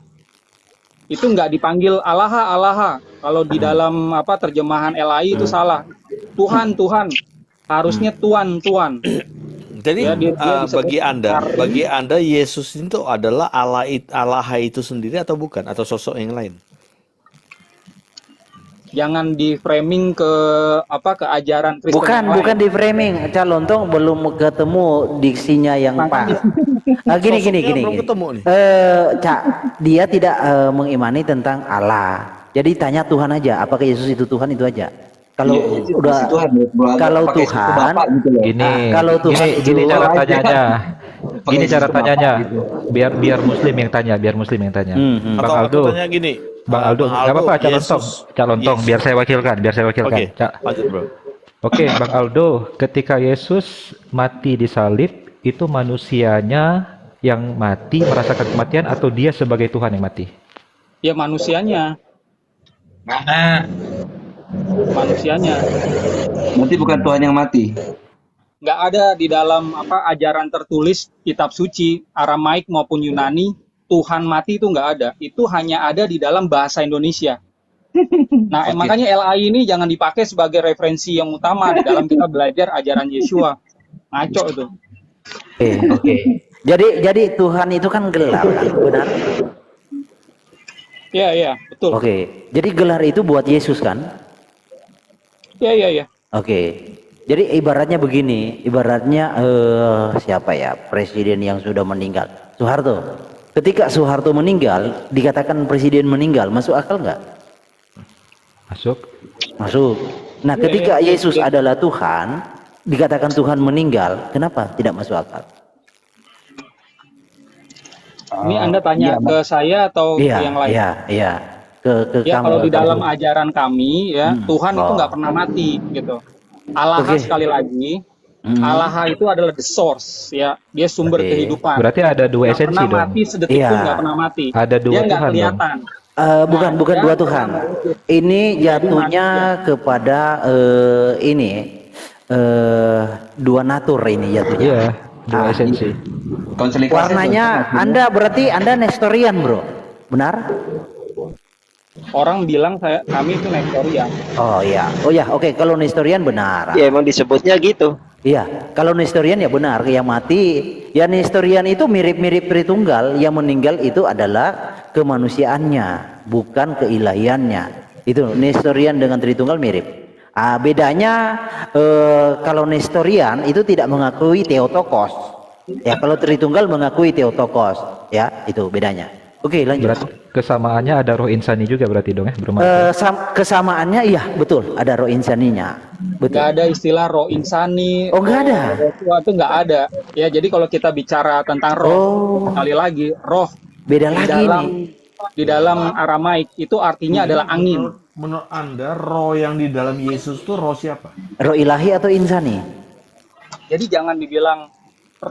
itu nggak dipanggil Allah, Allah. Kalau di dalam terjemahan LAI itu salah. Tuhan, Tuhan. Harusnya Tuan, Tuan. Jadi Ya, dia disebut bagi Anda Yesus itu adalah Allah itu sendiri atau bukan, atau sosok yang lain? jangan di framing ke ajaran Kristen Bukan, yang bukan lain. di framing. Calontong belum ketemu diksinya yang pas. Gini, gini, Sosoknya gini, belum gini. ketemu nih. Cak, dia tidak mengimani tentang Allah. Jadi tanya Tuhan aja. Apakah Yesus itu Tuhan, itu aja. Kalau udah, Tuhan, bro, kalau pakai Yesus itu Tuhan, Bapak gitu loh. Gini, kalau Tuhan gini, itu gini cara aja. tanyanya. Pakai Gini Yesus cara itu Bapak tanyanya. gitu. Biar Muslim yang tanya, biar Muslim yang tanya. Hmm. Bang Atau Aldo, tanya gini, Bang Aldo, Bang nggak apa-apa, calontong, Yesus, calontong, biar saya wakilkan, Oke, Cak. lanjut bro. Oke, Bang Aldo, ketika Yesus mati di salib, itu manusianya yang mati merasakan kematian atau dia sebagai Tuhan yang mati? Ya manusianya, manusianya. Nanti bukan Tuhan yang mati. Nggak ada di dalam ajaran tertulis kitab suci Aramaik maupun Yunani Tuhan mati itu nggak ada. Itu hanya ada di dalam bahasa Indonesia. Nah, Oke. makanya LAI ini jangan dipakai sebagai referensi yang utama di dalam kita belajar ajaran Yeshua. Ngaco itu. Oke, oke. Jadi Tuhan itu kan gelar, kan? Benar? Iya, iya, betul. Oke. Jadi gelar itu buat Yesus kan? Iya, iya, iya. Oke. Jadi ibaratnya begini, ibaratnya siapa ya presiden yang sudah meninggal, Soeharto. Ketika Soeharto meninggal, dikatakan presiden meninggal, masuk akal nggak? Masuk? Masuk. Nah, Iya, ketika iya. Yesus adalah Tuhan, dikatakan Tuhan meninggal, kenapa tidak masuk akal? Ini Anda tanya Iya, ke saya atau ke yang lain? Iya. Ke Ya, kamu. kalau di kamu. dalam ajaran kami ya, Tuhan itu Oh. nggak pernah mati gitu. Allah Oke. sekali lagi, Hmm. Allah itu adalah the source ya, dia sumber Oke. kehidupan. Berarti ada dua Nggak esensi pernah dong. mati sedetik Iya. pun nggak pernah mati. Ada dua Dia nggak Tuhan dong. kelihatan. Bukan Nah, dua dia Tuhan. pernah wujud. Ini Jadi jatuhnya kepada ini dua natur ini jatuhnya. Iya, dua Ah, esensi. Konseling Warnanya berarti Anda Nestorian, Bro. Benar? Orang bilang kami itu Nestorian. Oh iya. Oke, kalau Nestorian benar. Ya emang disebutnya gitu. Iya, kalau Nestorian ya benar, yang mati ya Nestorian itu mirip-mirip Tritunggal, yang meninggal itu adalah kemanusiaannya, bukan keilahiannya. Itu Nestorian dengan Tritunggal mirip. Bedanya kalau Nestorian itu tidak mengakui Theotokos. Ya, kalau Tritunggal mengakui Theotokos, ya, itu bedanya. Oke, lanjut. Berarti kesamaannya ada roh insani juga berarti dong ya, bermanfaat. Kesamaannya iya, betul, ada roh insaninya. Nggak Betul. ada istilah roh insani. Oh, nggak ada. Roh itu nggak ada. Ya, jadi kalau kita bicara tentang roh, Oh, sekali lagi, roh beda di lagi dalam nih. di dalam Aramaik itu artinya adalah angin. Menurut Anda, roh yang di dalam Yesus itu roh siapa? Roh ilahi atau insani? Jadi jangan dibilang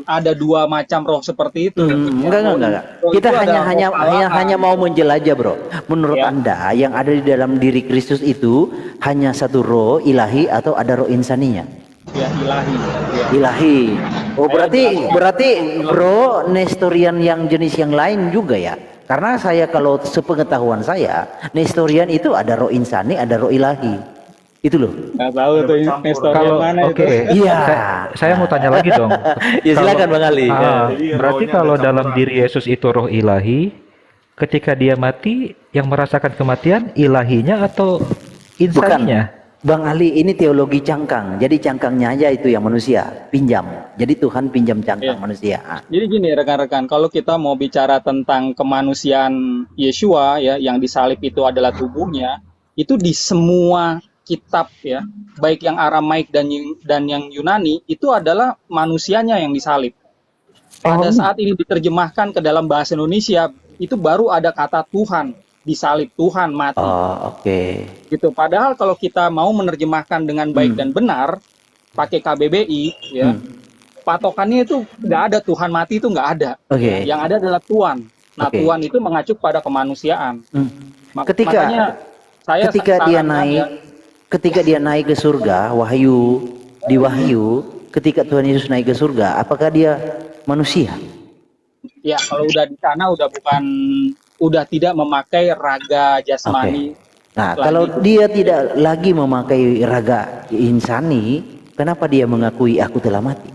ada dua macam roh seperti itu. Enggak. Roh Kita itu adalah roh Allah. hanya mau menjelajah, Bro. Menurut Ya. Anda, yang ada di dalam diri Kristus itu hanya satu roh ilahi atau ada roh insaninya? Ya, ilahi. Ya. Ilahi. Oh, berarti Bro Nestorian yang jenis yang lain juga ya? Karena saya kalau sepengetahuan saya, Nestorian itu ada roh insani, ada roh ilahi. Itu loh. Nggak tahu tuh Nestorian Kalau mana oke, itu. Iya. saya mau tanya lagi dong. Ya, silakan, Bang Ali. Jadi Berarti rohnya kalau ada dalam campuran. diri Yesus itu roh ilahi, ketika dia mati, yang merasakan kematian ilahinya atau insaninya? Bang Ali, ini teologi cangkang. Jadi cangkangnya aja itu yang manusia pinjam. Jadi Tuhan pinjam cangkang Iya. manusia. Jadi gini rekan-rekan, kalau kita mau bicara tentang kemanusiaan Yeshua ya, yang disalib itu adalah tubuhnya, itu di semua kitab ya, baik yang Aramaik dan yang Yunani, itu adalah manusianya yang disalib. Pada saat ini diterjemahkan ke dalam bahasa Indonesia, itu baru ada kata Tuhan. disalib Tuhan, mati. Oh, oke. Gitu. Padahal kalau kita mau menerjemahkan dengan baik dan benar, pakai KBBI, ya, patokannya itu nggak ada Tuhan mati, itu nggak ada. Oke. Yang ada adalah Tuhan. Nah, Oke. Tuhan itu mengacu pada kemanusiaan. Ketika Makanya saya ketika dia sarankan naik ya, ketika dia naik ke surga, di Wahyu, ketika Tuhan Yesus naik ke surga, apakah dia manusia? ya kalau udah di sana udah tidak memakai raga jasmani. Nah, lagi. kalau dia tidak lagi memakai raga insani, kenapa dia mengakui aku telah mati?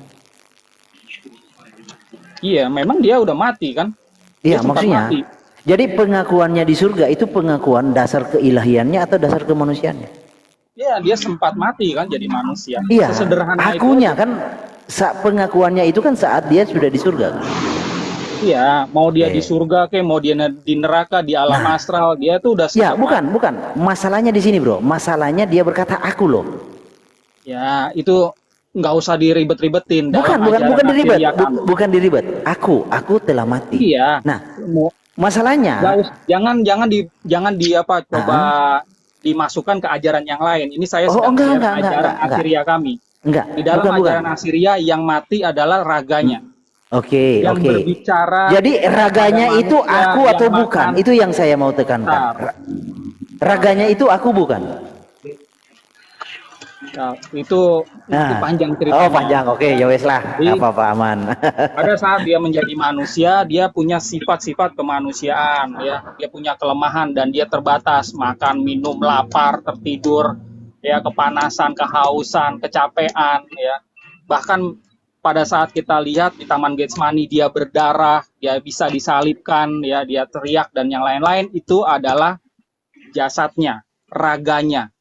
Iya, memang dia udah mati kan? Dia Iya, sempat maksudnya. mati. Jadi pengakuannya di surga itu pengakuan dasar keilahiannya atau dasar kemanusiaannya? Ya, dia sempat mati kan jadi manusia. Iya, Sesederhana itu akunya aja. kan pengakuannya itu kan saat dia sudah di surga. Kan? Iya, mau dia Oke. di surga kayak mau dia di neraka, di alam astral, dia tuh udah Ya, sempat bukan. Masalahnya di sini, Bro. Masalahnya dia berkata aku loh. Ya, itu nggak usah diribet-ribetin. Bukan diribet. Bukan diribet. Aku telah mati. Iya. Nah, Mau- masalahnya jangan di apa coba dimasukkan ke ajaran yang lain. Ini saya Oh, sedang enggak, share ajaran enggak. Assyria kami. enggak. Di dalam bukan. ajaran Assyria yang mati adalah raganya. Oke. Yang berbicara. Jadi raganya pada itu manusia aku yang atau makan. bukan? Itu yang saya mau tekankan. Nah. Raganya itu aku bukan. Nah, itu panjang ceritanya. Oh, panjang. Oke, ya wes lah. Jadi- Apa-apa aman. Pada saat dia menjadi manusia, dia punya sifat-sifat kemanusiaan, ya. Dia punya kelemahan dan dia terbatas, makan, minum, lapar, tertidur, ya, kepanasan, kehausan, kecapean, ya. Bahkan pada saat kita lihat di Taman Getsemani dia berdarah, dia bisa disalibkan, ya, dia teriak dan yang lain-lain, itu adalah jasadnya, raganya.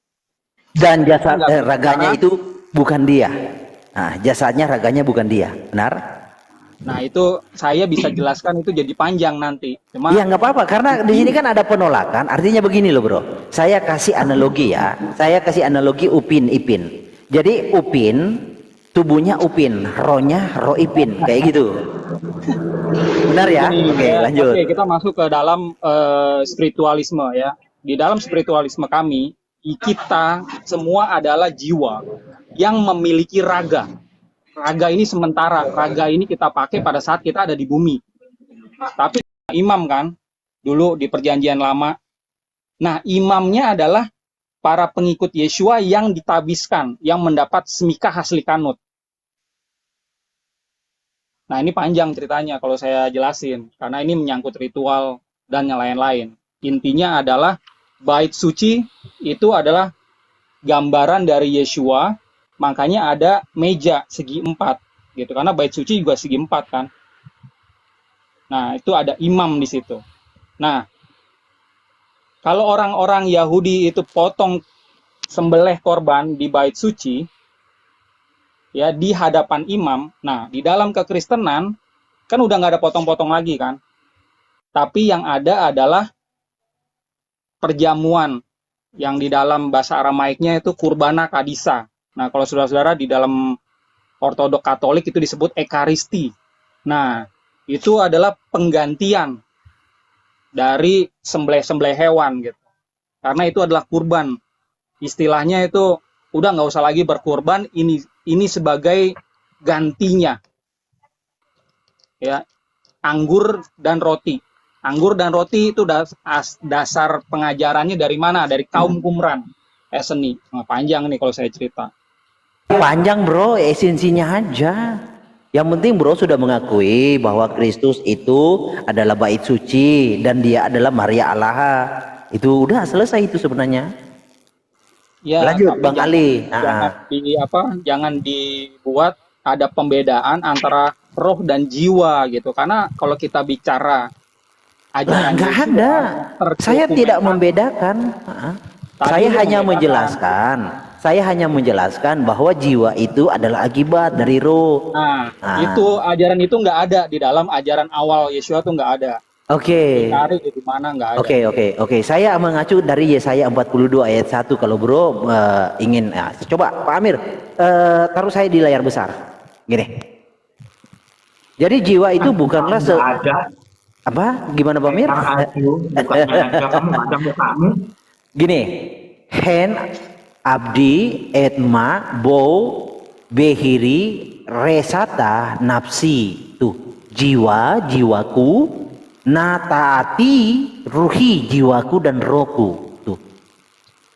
Dan jasad raganya itu bukan dia. Nah, jasadnya raganya bukan dia. Benar? Nah, itu saya bisa jelaskan itu jadi panjang nanti. Cuma Iya, nggak apa-apa karena di sini kan ada penolakan. Artinya begini loh, Bro. Saya kasih analogi ya. Saya kasih analogi Upin Ipin. Jadi Upin tubuhnya Upin, rohnya roh Ipin, kayak gitu. Benar ya? Oke, lanjut. Oke, kita masuk ke dalam spiritualisme ya. Di dalam spiritualisme kami, kita semua adalah jiwa yang memiliki raga. Raga ini sementara, raga ini kita pakai pada saat kita ada di bumi. Tapi imam kan, dulu di perjanjian lama. Nah, imamnya adalah para pengikut Yeshua yang ditabiskan, yang mendapat semikah asli kanut. Nah, ini panjang ceritanya kalau saya jelasin, karena ini menyangkut ritual dan yang lain-lain. Intinya adalah bait suci itu adalah gambaran dari Yeshua, makanya ada meja segi 4, gitu. Karena bait suci juga segi 4 kan. Nah, itu ada imam di situ. Nah, kalau orang-orang Yahudi itu potong sembelih korban di bait suci, ya di hadapan imam. Nah, di dalam kekristenan kan udah nggak ada potong-potong lagi kan. Tapi yang ada adalah perjamuan yang di dalam bahasa Aramaiknya itu kurbana kadisa. Nah, kalau saudara-saudara di dalam Ortodok Katolik itu disebut ekaristi. Nah, itu adalah penggantian dari sembelih-sembelih hewan gitu. Karena itu adalah kurban. Istilahnya itu udah nggak usah lagi berkurban, ini sebagai gantinya. Ya, anggur dan roti. Anggur dan roti itu dasar pengajarannya dari mana? Dari kaum Qumran. Seni. Nah, panjang nih kalau saya cerita. Panjang, Bro, esensinya aja. Yang penting Bro sudah mengakui bahwa Kristus itu adalah bait suci dan dia adalah Maria Allaha. Itu udah selesai itu sebenarnya. Ya, Lanjut tapi Bang Ali. Jangan dibuat ada pembedaan antara roh dan jiwa gitu. Karena kalau kita bicara ajaran Nggak Yesus ada. terdokumentasi. Saya tidak membedakan. Saya hanya menjelaskan bahwa jiwa itu adalah akibat dari roh. Nah, itu ajaran itu nggak ada di dalam ajaran awal Yeshua tuh nggak ada. Oke. Cari di mana nggak ada. Oke. Saya mengacu dari Yesaya 42 ayat 1 kalau Bro ingin. Nah, coba Pak Amir taruh saya di layar besar. Gini. Jadi jiwa itu bukanlah Apa? Gimana Pak Mir? Aduh, bukannya aja kamu nggak ada mukamu. Gini, hen abdi etma bow behiri resata nafsi. Tuh, jiwaku, nataati ruhi jiwaku dan rohku. Tuh,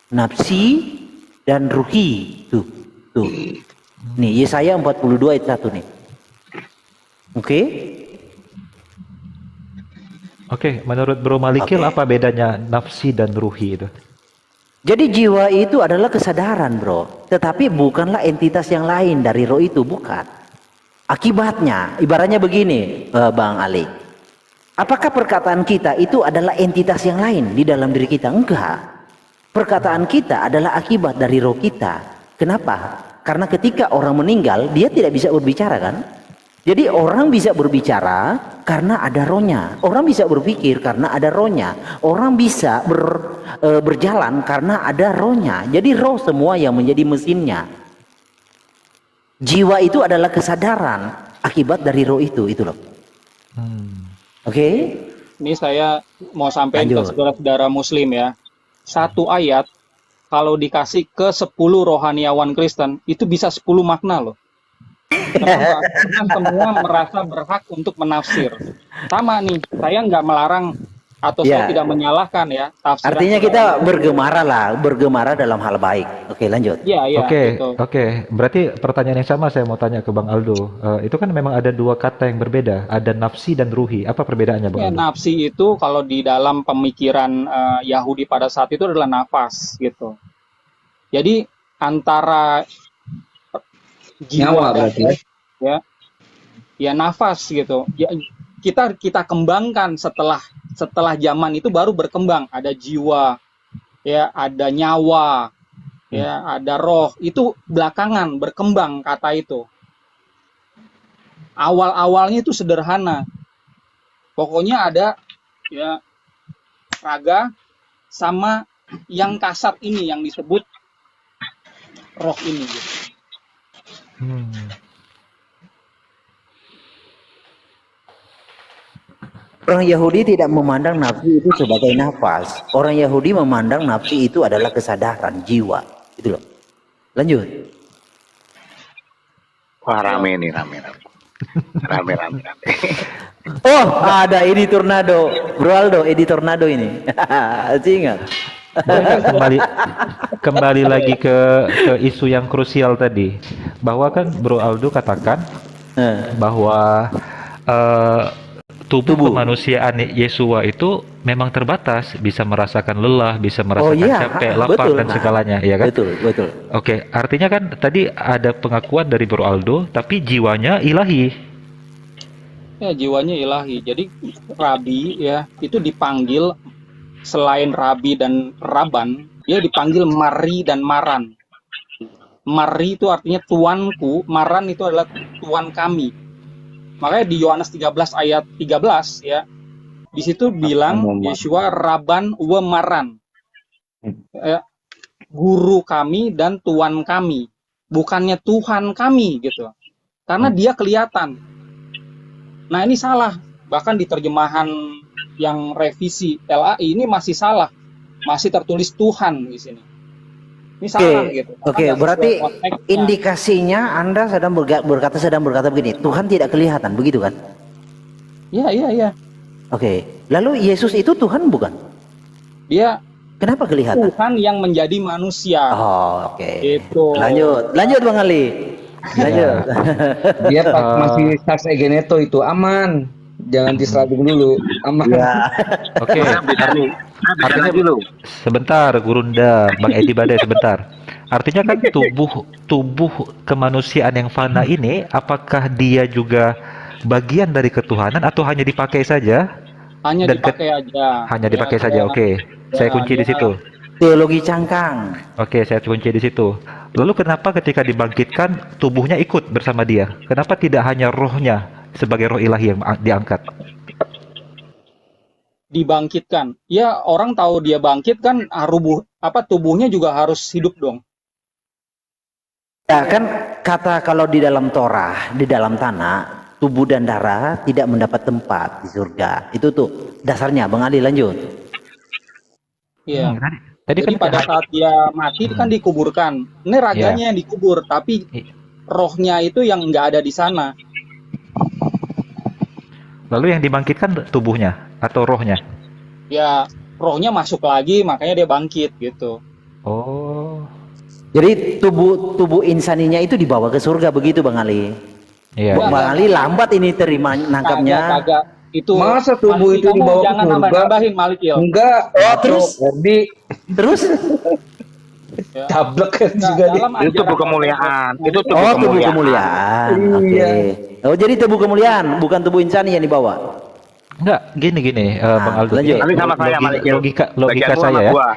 nafsi dan ruhi. Tuh. Nih, Yesaya 42 ayat 1 nih. Oke? Oke, menurut Bro Malikil apa bedanya nafsi dan ruhi itu? Jadi jiwa itu adalah kesadaran, bro. Tetapi bukanlah entitas yang lain dari roh itu, bukan. Akibatnya, ibaratnya begini, Bang Ali. Apakah perkataan kita itu adalah entitas yang lain di dalam diri kita? Enggak. Perkataan kita adalah akibat dari roh kita. Kenapa? Karena ketika orang meninggal, dia tidak bisa berbicara, kan? Jadi orang bisa berbicara karena ada rohnya. Orang bisa berpikir karena ada rohnya. Orang bisa berjalan karena ada rohnya. Jadi roh semua yang menjadi mesinnya. Jiwa itu adalah kesadaran akibat dari roh itu loh. Oke? Ini saya mau sampaikan ke Lanjut. saudara-saudara muslim ya. Satu ayat kalau dikasih ke 10 rohaniawan Kristen itu bisa 10 makna loh. Kenapa? Karena semua merasa berhak untuk menafsir. Sama nih, saya nggak melarang atau saya Ya. tidak menyalahkan ya tafsiran. Artinya kita bergemara dalam hal baik. Oke, lanjut. Iya, Oke, gitu. oke. Berarti pertanyaan yang sama saya mau tanya ke Bang Aldo. Itu kan memang ada dua kata yang berbeda, ada nafsi dan ruhi. Apa perbedaannya, Bang Ya, Aldo? nafsi itu kalau di dalam pemikiran Yahudi pada saat itu adalah nafas gitu. Jadi antara jiwa Nyawa dan berarti ya. ya nafas gitu. Ya, kita kembangkan setelah zaman itu baru berkembang. Ada jiwa, ya ada nyawa, ya ada roh. Itu belakangan berkembang kata itu. Awal-awalnya itu sederhana. Pokoknya ada ya raga sama yang kasar ini yang disebut roh ini gitu. Orang Yahudi tidak memandang nafsu itu sebagai nafas. Orang Yahudi memandang nafsu itu adalah kesadaran jiwa. Itu loh. Lanjut. Wah, rame nih, rame. Oh, ada Edi Tornado. Bro Aldo, Edi Tornado ini. Ingat. Kembali lagi ke isu yang krusial tadi, bahwa kan Bro Aldo katakan bahwa tubuh kemanusiaan Yesua itu memang terbatas, bisa merasakan lelah, bisa merasakan capek, lapar betul, dan segalanya, ya kan? Betul. Oke, artinya kan tadi ada pengakuan dari Bro Aldo, tapi jiwanya ilahi. Ya, jiwanya ilahi. Jadi rabi ya itu dipanggil selain rabi dan raban, dia dipanggil mari dan maran. Mari itu artinya tuanku, maran itu adalah tuan kami. Makanya di Yohanes 13 ayat 13 ya, di situ bilang Yeshua raban wa maran. Guru kami dan tuan kami, bukannya Tuhan kami gitu. Karena dia kelihatan. Nah, ini salah. Bahkan di terjemahan yang revisi LAI ini masih salah. Masih tertulis Tuhan di sini. Ini salah gitu. Oke, berarti indikasinya Anda sedang berkata begini, Tuhan tidak kelihatan, begitu kan? Iya. Oke. Lalu Yesus itu Tuhan bukan? Dia kenapa kelihatan? Tuhan yang menjadi manusia. Oh, oke. Itu. Lanjut Bang Ali. Lanjut. Dia masih Sars Egeneto itu aman. Jangan diserabung dulu, aman. Ya. Oke, artinya dulu. Sebentar, Gurunda, Bang Edi Badai sebentar. Artinya kan tubuh kemanusiaan yang fana ini, apakah dia juga bagian dari ketuhanan atau hanya dipakai saja? Hanya dipakai aja. Hanya dipakai saja. Oke. Saya kunci di situ. Teologi cangkang. Oke, saya kunci di situ. Lalu kenapa ketika dibangkitkan tubuhnya ikut bersama dia? Kenapa tidak hanya rohnya sebagai roh ilahi yang diangkat? Dibangkitkan. Ya, orang tahu dia bangkit kan tubuhnya juga harus hidup dong. Ya kan kata kalau di dalam Torah, di dalam tanah, tubuh dan darah tidak mendapat tempat di surga. Itu tuh dasarnya. Bang Ali lanjut. Iya. Tadi Jadi kan pada saat dia mati kan dikuburkan. Ini raganya yang dikubur, tapi rohnya itu yang nggak ada di sana. lalu yang dibangkitkan tubuhnya atau rohnya? Ya rohnya masuk lagi, makanya dia bangkit gitu. Oh, Jadi tubuh insaninya itu dibawa ke surga begitu Bang Ali. iya. Enggak, Bang Ali lambat ini terima nangkapnya. Kagak. Itu Masa tubuh Maliki, itu kamu dibawa ke jangan surga? nambah-nambahin Malikil. Enggak. Oh, terus? Herdi Terus Ya. tablek kan Nah, juga dia. dalam Itu tubuh ajaran kemuliaan. Itu tubuh oh tubuh kemuliaan. kemuliaan. Oke. Iya. Oh jadi tubuh kemuliaan bukan tubuh insani yang dibawa. Enggak, gini, Bang Aldo. lanjut. Nanti sama saya, Malikil. Logika Bagianmu saya sama ya. gua.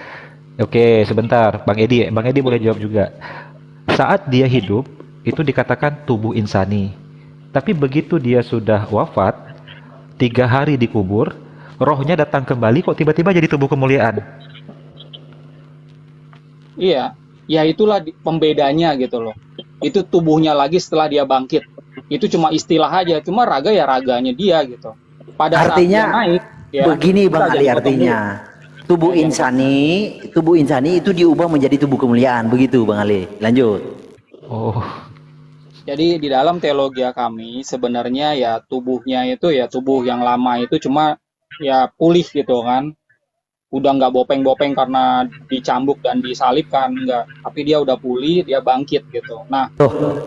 Oke, sebentar, Bang Edi boleh jawab juga. Saat dia hidup itu dikatakan tubuh insani, tapi begitu dia sudah wafat, 3 hari dikubur, rohnya datang kembali kok tiba-tiba jadi tubuh kemuliaan. Iya, ya itulah pembedanya gitu loh. Itu tubuhnya lagi setelah dia bangkit. Itu cuma istilah aja, cuma raga ya raganya dia gitu. Pada saat Artinya dia naik, ya, begini Bang kita Ali jangan artinya. Tubuh insani itu diubah menjadi tubuh kemuliaan begitu Bang Ali. Lanjut. Oh, Jadi di dalam teologi kami sebenarnya ya tubuhnya itu ya tubuh yang lama itu cuma ya pulih gitu kan. Udah nggak bopeng-bopeng karena dicambuk dan disalibkan, enggak. Tapi dia udah pulih, dia bangkit gitu. Nah,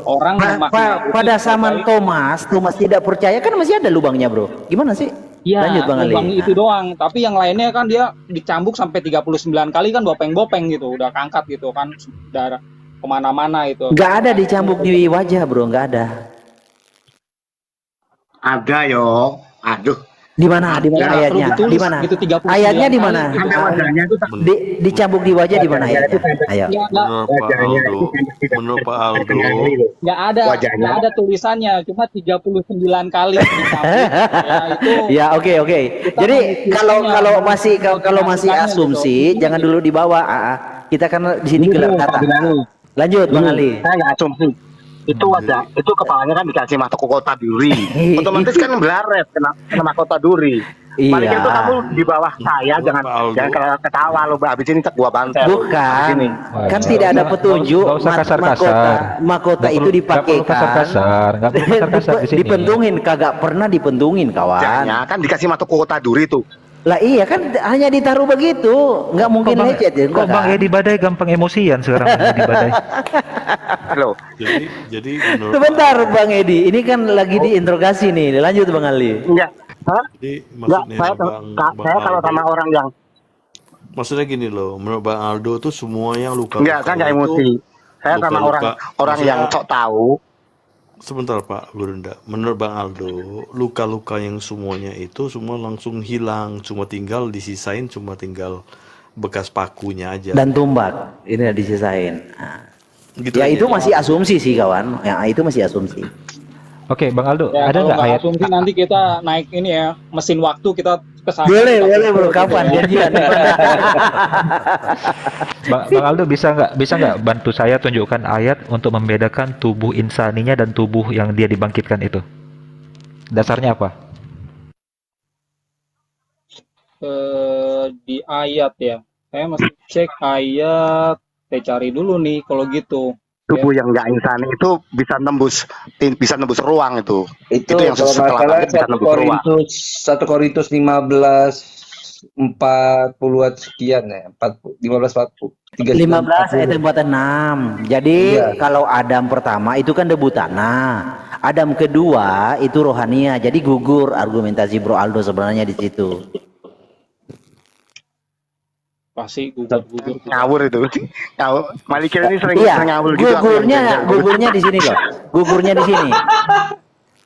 orang memaknai Pada zaman Thomas tidak percaya kan masih ada lubangnya bro. Gimana sih? ya, Lanjut Bang Ali. lubang itu doang. Tapi yang lainnya kan dia dicambuk sampai 39 kali kan bopeng-bopeng gitu. Udah kangkat gitu kan. Darah kemana-mana itu. Nggak ada dicambuk di wajah bro, nggak ada. Ada yo. Aduh. Di mana? Di mana Ya, ayatnya? perlu ditulis Di mana? gitu 39 Ayatnya di kali mana? gitu. Sampai wajahnya itu Dicambuk di wajah di mana ayatnya? Ayo. Ya, Menurut Pak Aldo, nggak ada, Wajahnya. nggak ada tulisannya, cuma 39 kali dicambuk. Ya itu Ya oke. Jadi kalau masih asumsi jangan dulu dibawa. Kita kan di sini gelar kata. Lanjut Bang Ali. Saya nggak asumsi. Itu wajah, itu kepalanya kan dikasih mahkota duri. Otomatis kan belaret kena mahkota duri. Iya. Paling itu kamu di bawah saya, Pak Aldo. jangan ketawa lo, habis ini tak gua bantai. lo. Habis Bukan, ini. kan tidak ada petunjuk. Nggak usah kasar-kasar. Mahkota Nggak itu perlu dipakaikan. kasar-kasar, nggak perlu kasar-kasar di sini. Dipentungin, kagak pernah dipentungin kawan. Wajahnya kan dikasih mahkota duri tuh. Lah iya kan hanya ditaruh begitu, nggak mungkin lecet ya. Kok Bang Edi Badai gampang emosian sekarang Bang Edi Badai. Loh, jadi menurut Sebentar Bang Edi, ini kan lagi diinterogasi nih. Lanjut Bang Ali. enggak. Hah? Jadi Enggak, maksudnya saya, saya kalau sama orang yang maksudnya gini loh, menurut Bang Aldo tuh semua yang luka enggak, saya enggak emosi. Saya sama orang yang sok tahu. Sebentar Pak Gurunda, menurut Bang Aldo, luka-luka yang semuanya itu semua langsung hilang, cuma tinggal disisain, cuma tinggal bekas pakunya aja. Dan tumbak, ini disisain. Nah. Gitu Ya aja. itu masih asumsi sih kawan. Ya itu masih asumsi. Oke, Bang Aldo, Ya, ada kalau nggak nggak ayat? asumsi nanti kita naik ini ya mesin waktu kita kesana. Boleh kita bro. gitu Kapan ya. janjian? Bang Aldo bisa nggak bantu saya tunjukkan ayat untuk membedakan tubuh insaninya dan tubuh yang dia dibangkitkan itu? Dasarnya apa? Di ayat ya. Saya mesti cek ayat. Saya cari dulu nih kalau gitu. Tubuh yang enggak insani itu bisa nembus ruang itu. Itu yang kalau nggak setelah salah bangkit bisa nembus ruang. 1 Korintus 15:40 sekian ya, 15:40. 15 ayat 46. Jadi Iya. kalau Adam pertama itu kan debu tanah. Adam kedua itu rohania. Jadi gugur argumentasi Bro Aldo sebenarnya di situ. Pasti gugur. Ngawur itu. Ngawur. Malikir ini sering Iya, ngawur gitu. gugurnya di sini loh. Gugurnya di sini.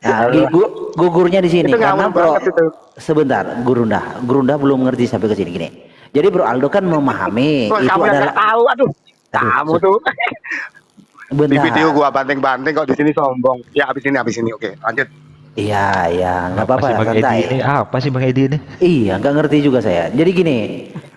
Nah, gugurnya di sini Itu karena ngawur Bro banget itu. sebentar, Gurunda belum ngerti sampai ke sini gini. Jadi Bro Aldo kan memahami Kok itu kamu yang adalah nggak tahu, aduh. Kamu tuh di bentar. video gua banting-banting kok di sini sombong. Ya habis ini. Oke, lanjut. Iya, nggak apa-apa, Bang Edi santai. ini apa sih Bang Edi ini? Iya, nggak ngerti juga saya. Jadi gini,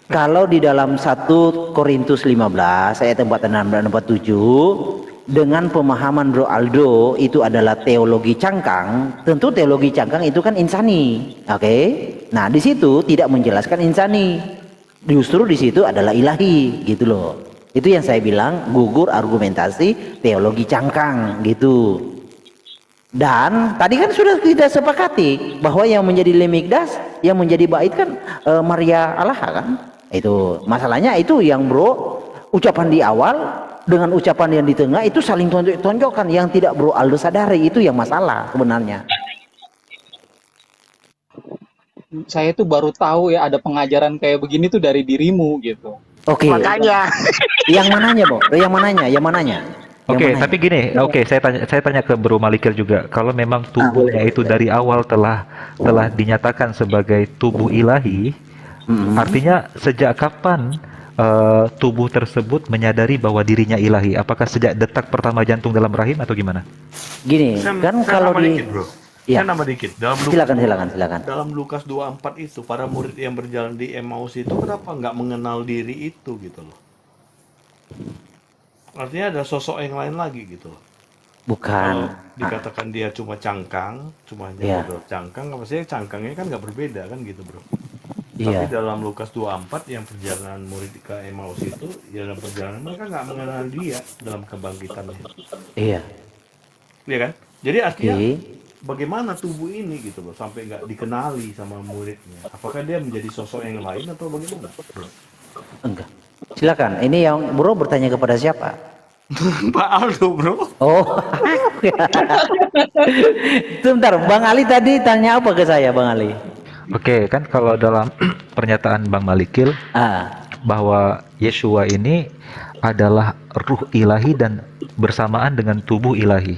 kalau di dalam 1 Korintus 15 ayat 46 dan 47 dengan pemahaman Bro Aldo itu adalah teologi cangkang, tentu teologi cangkang itu kan insani. Oke. Nah, di situ tidak menjelaskan insani. Justru di situ adalah ilahi, gitu loh. Itu yang saya bilang gugur argumentasi teologi cangkang gitu. Dan tadi kan sudah kita sepakati bahwa yang menjadi lemikdas, yang menjadi bait kan Maria Allah kan. Itu masalahnya itu yang Bro ucapan di awal dengan ucapan yang di tengah itu saling tonjok-tonjokkan yang tidak Bro Aldo sadari, itu yang masalah sebenarnya. Saya tuh baru tahu ya ada pengajaran kayak begini tuh dari dirimu gitu. Oke. Makanya Yang mananya, Bo? Yang mananya? Yang mananya? Oke, Yang tapi gini, oke, saya tanya ke Bro Malikil juga. Kalau memang tubuhnya itu dari awal telah dinyatakan sebagai tubuh ilahi, artinya sejak kapan tubuh tersebut menyadari bahwa dirinya ilahi? Apakah sejak detak pertama jantung dalam rahim atau gimana? Gini, kan kalau nambah di dikit, bro. Ya. Saya nambah dikit. Silakan. Dalam Lukas 24 itu, para murid yang berjalan di Emmaus itu kenapa nggak mengenal diri itu gitu loh? Artinya ada sosok yang lain lagi gitu loh. Bukan. Kalau dikatakan dia cuma cangkang, cuma hanya Iya. model cangkang, maksudnya cangkangnya kan nggak berbeda kan gitu bro. Iya. Tapi dalam Lukas 24 yang perjalanan murid ke Emmaus itu, ya dalam perjalanan mereka nggak mengenal dia dalam kebangkitannya. Iya. Iya kan? Jadi artinya Oke. bagaimana tubuh ini gitu loh sampai nggak dikenali sama muridnya? Apakah dia menjadi sosok yang lain atau bagaimana? Bro? Enggak. Silakan. Ini yang Bro bertanya kepada siapa? Pak Aldo bro. Oh. Sebentar, Bang Ali tadi tanya apa ke saya, Bang Ali? Oke, kan kalau dalam pernyataan Bang Malikil bahwa Yeshua ini adalah ruh ilahi dan bersamaan dengan tubuh ilahi.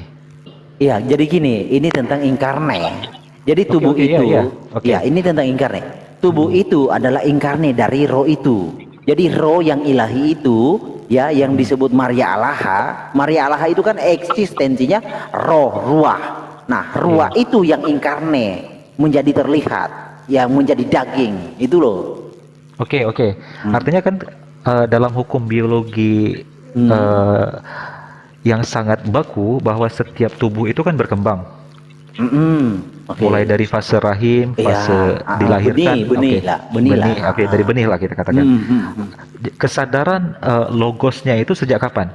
Iya, jadi gini, ini tentang inkarne. Jadi tubuh Oke, itu, iya. Oke. ya ini tentang inkarne. Tubuh itu adalah inkarne dari roh itu. Jadi roh yang ilahi itu, ya yang disebut Maria Allaha. Maria Allaha itu kan eksistensinya roh, ruah. Nah, ruah itu yang inkarne menjadi terlihat, yang menjadi daging, itu loh. Oke. Artinya kan dalam hukum biologi yang sangat baku bahwa setiap tubuh itu kan berkembang. Oke. Mulai dari fase rahim, Iya, fase dilahirkan, benih oke. lah, benih lah. Oke, dari benih lah kita katakan. Kesadaran logosnya itu sejak kapan?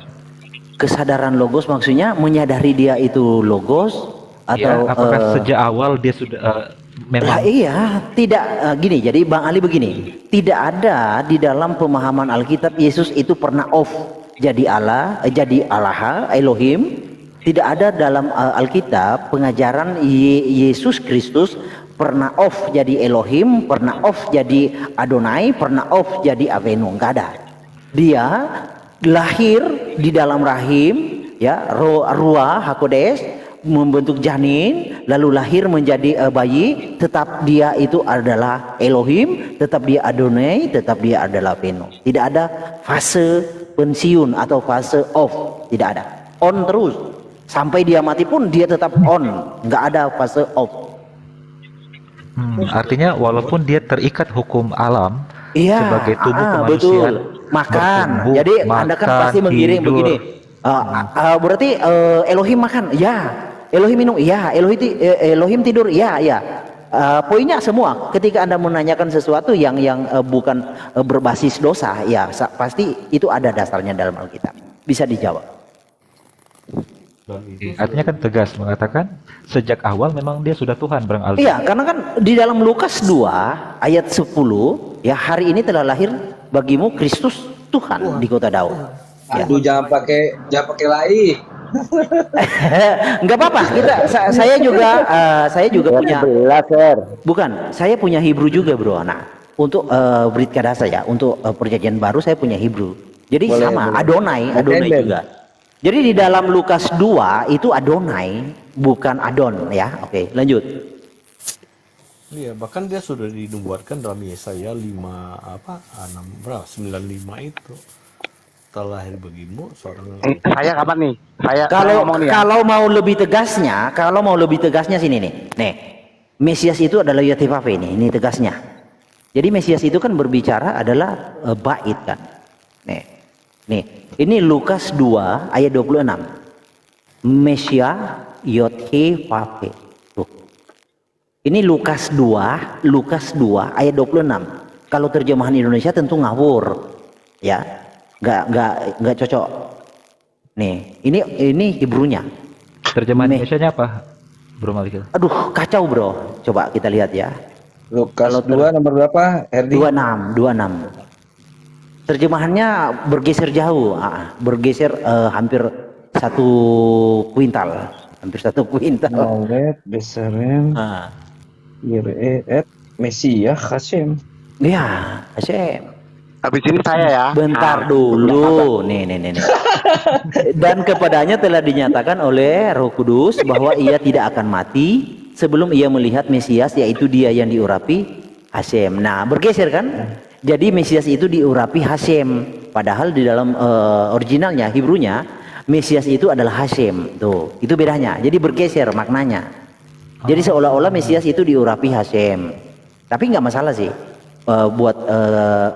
Kesadaran logos maksudnya menyadari dia itu logos atau Ya, apakah sejak awal dia sudah memang? iya, tidak gini. Jadi Bang Ali begini, tidak ada di dalam pemahaman Alkitab Yesus itu pernah off jadi Allah, jadi Allah, Elohim. Tidak ada dalam Alkitab pengajaran Yesus Kristus pernah off jadi Elohim, pernah off jadi Adonai, pernah off jadi Avenu. Enggak ada. Dia lahir di dalam rahim, ya, Ruah Hakodes, membentuk janin, lalu lahir menjadi bayi. Tetap dia itu adalah Elohim, tetap dia Adonai, tetap dia adalah Avenu. Tidak ada fase pensiun atau fase off, tidak ada. On terus. Sampai dia mati pun dia tetap on, nggak ada fase off. Artinya walaupun dia terikat hukum alam sebagai tubuh kemanusiaan, betul. Makan. bertumbuh, Jadi Anda kan pasti menggiring tidur. begini. Berarti Elohim makan, ya. Elohim minum, ya. Elohim tidur, ya. Poinnya semua. Ketika Anda menanyakan sesuatu yang bukan berbasis dosa, ya pasti itu ada dasarnya dalam Alkitab. Bisa dijawab. Artinya kan tegas mengatakan sejak awal memang dia sudah Tuhan, Bang Aldo. Iya, karena kan di dalam Lukas 2 ayat 10, ya hari ini telah lahir bagimu Kristus Tuhan di kota Daud. Ya. Aduh, jangan pakai lai. Enggak apa-apa. Saya juga punya. Bukan, saya punya Hebrew juga, Bro. Nah, untuk Brit Kadasa ya, untuk perjanjian baru saya punya Hebrew. Jadi Boleh. Adonai juga. Jadi di dalam Lukas 2 itu Adonai, bukan Adon ya. Oke, lanjut. Iya, bahkan dia sudah dinubuatkan dalam Yesaya 95 itu. Telah lahir bagimu seorang. Saya kapan nih? Saya ngomong nih ya. Kalau mau lebih tegasnya sini nih. Nih. Mesias itu adalah Yotevave ini tegasnya. Jadi Mesias itu kan berbicara adalah bait kan. Nih. Ini Lukas 2 ayat 26. Mesia Yod He Vav He. Tuh. Ini Lukas 2 ayat 26. Kalau terjemahan Indonesia tentu ngawur. Ya. Nggak cocok. Nih, ini Hebrunya. Terjemahan Indonesia-nya apa, Bro Malikil? Aduh, kacau, Bro. Coba kita lihat ya. Lukas 2 nomor berapa? Herdi? 26. Terjemahannya bergeser jauh, bergeser hampir 1 kuintal, Mawet Besarem Yire Mesia Hashem. Ya, Hashem. Habis ini saya ya. Bentar dulu, nih. Dan kepadanya telah dinyatakan oleh Roh Kudus bahwa ia tidak akan mati sebelum ia melihat Mesias, yaitu dia yang diurapi Hashem. Nah, bergeser kan? Jadi Mesias itu diurapi Hashem. Padahal di dalam originalnya, Hebrunya, Mesias itu adalah Hashem. Tuh, itu bedanya. Jadi bergeser maknanya. Jadi seolah-olah Mesias itu diurapi Hashem. Tapi nggak masalah sih. Buat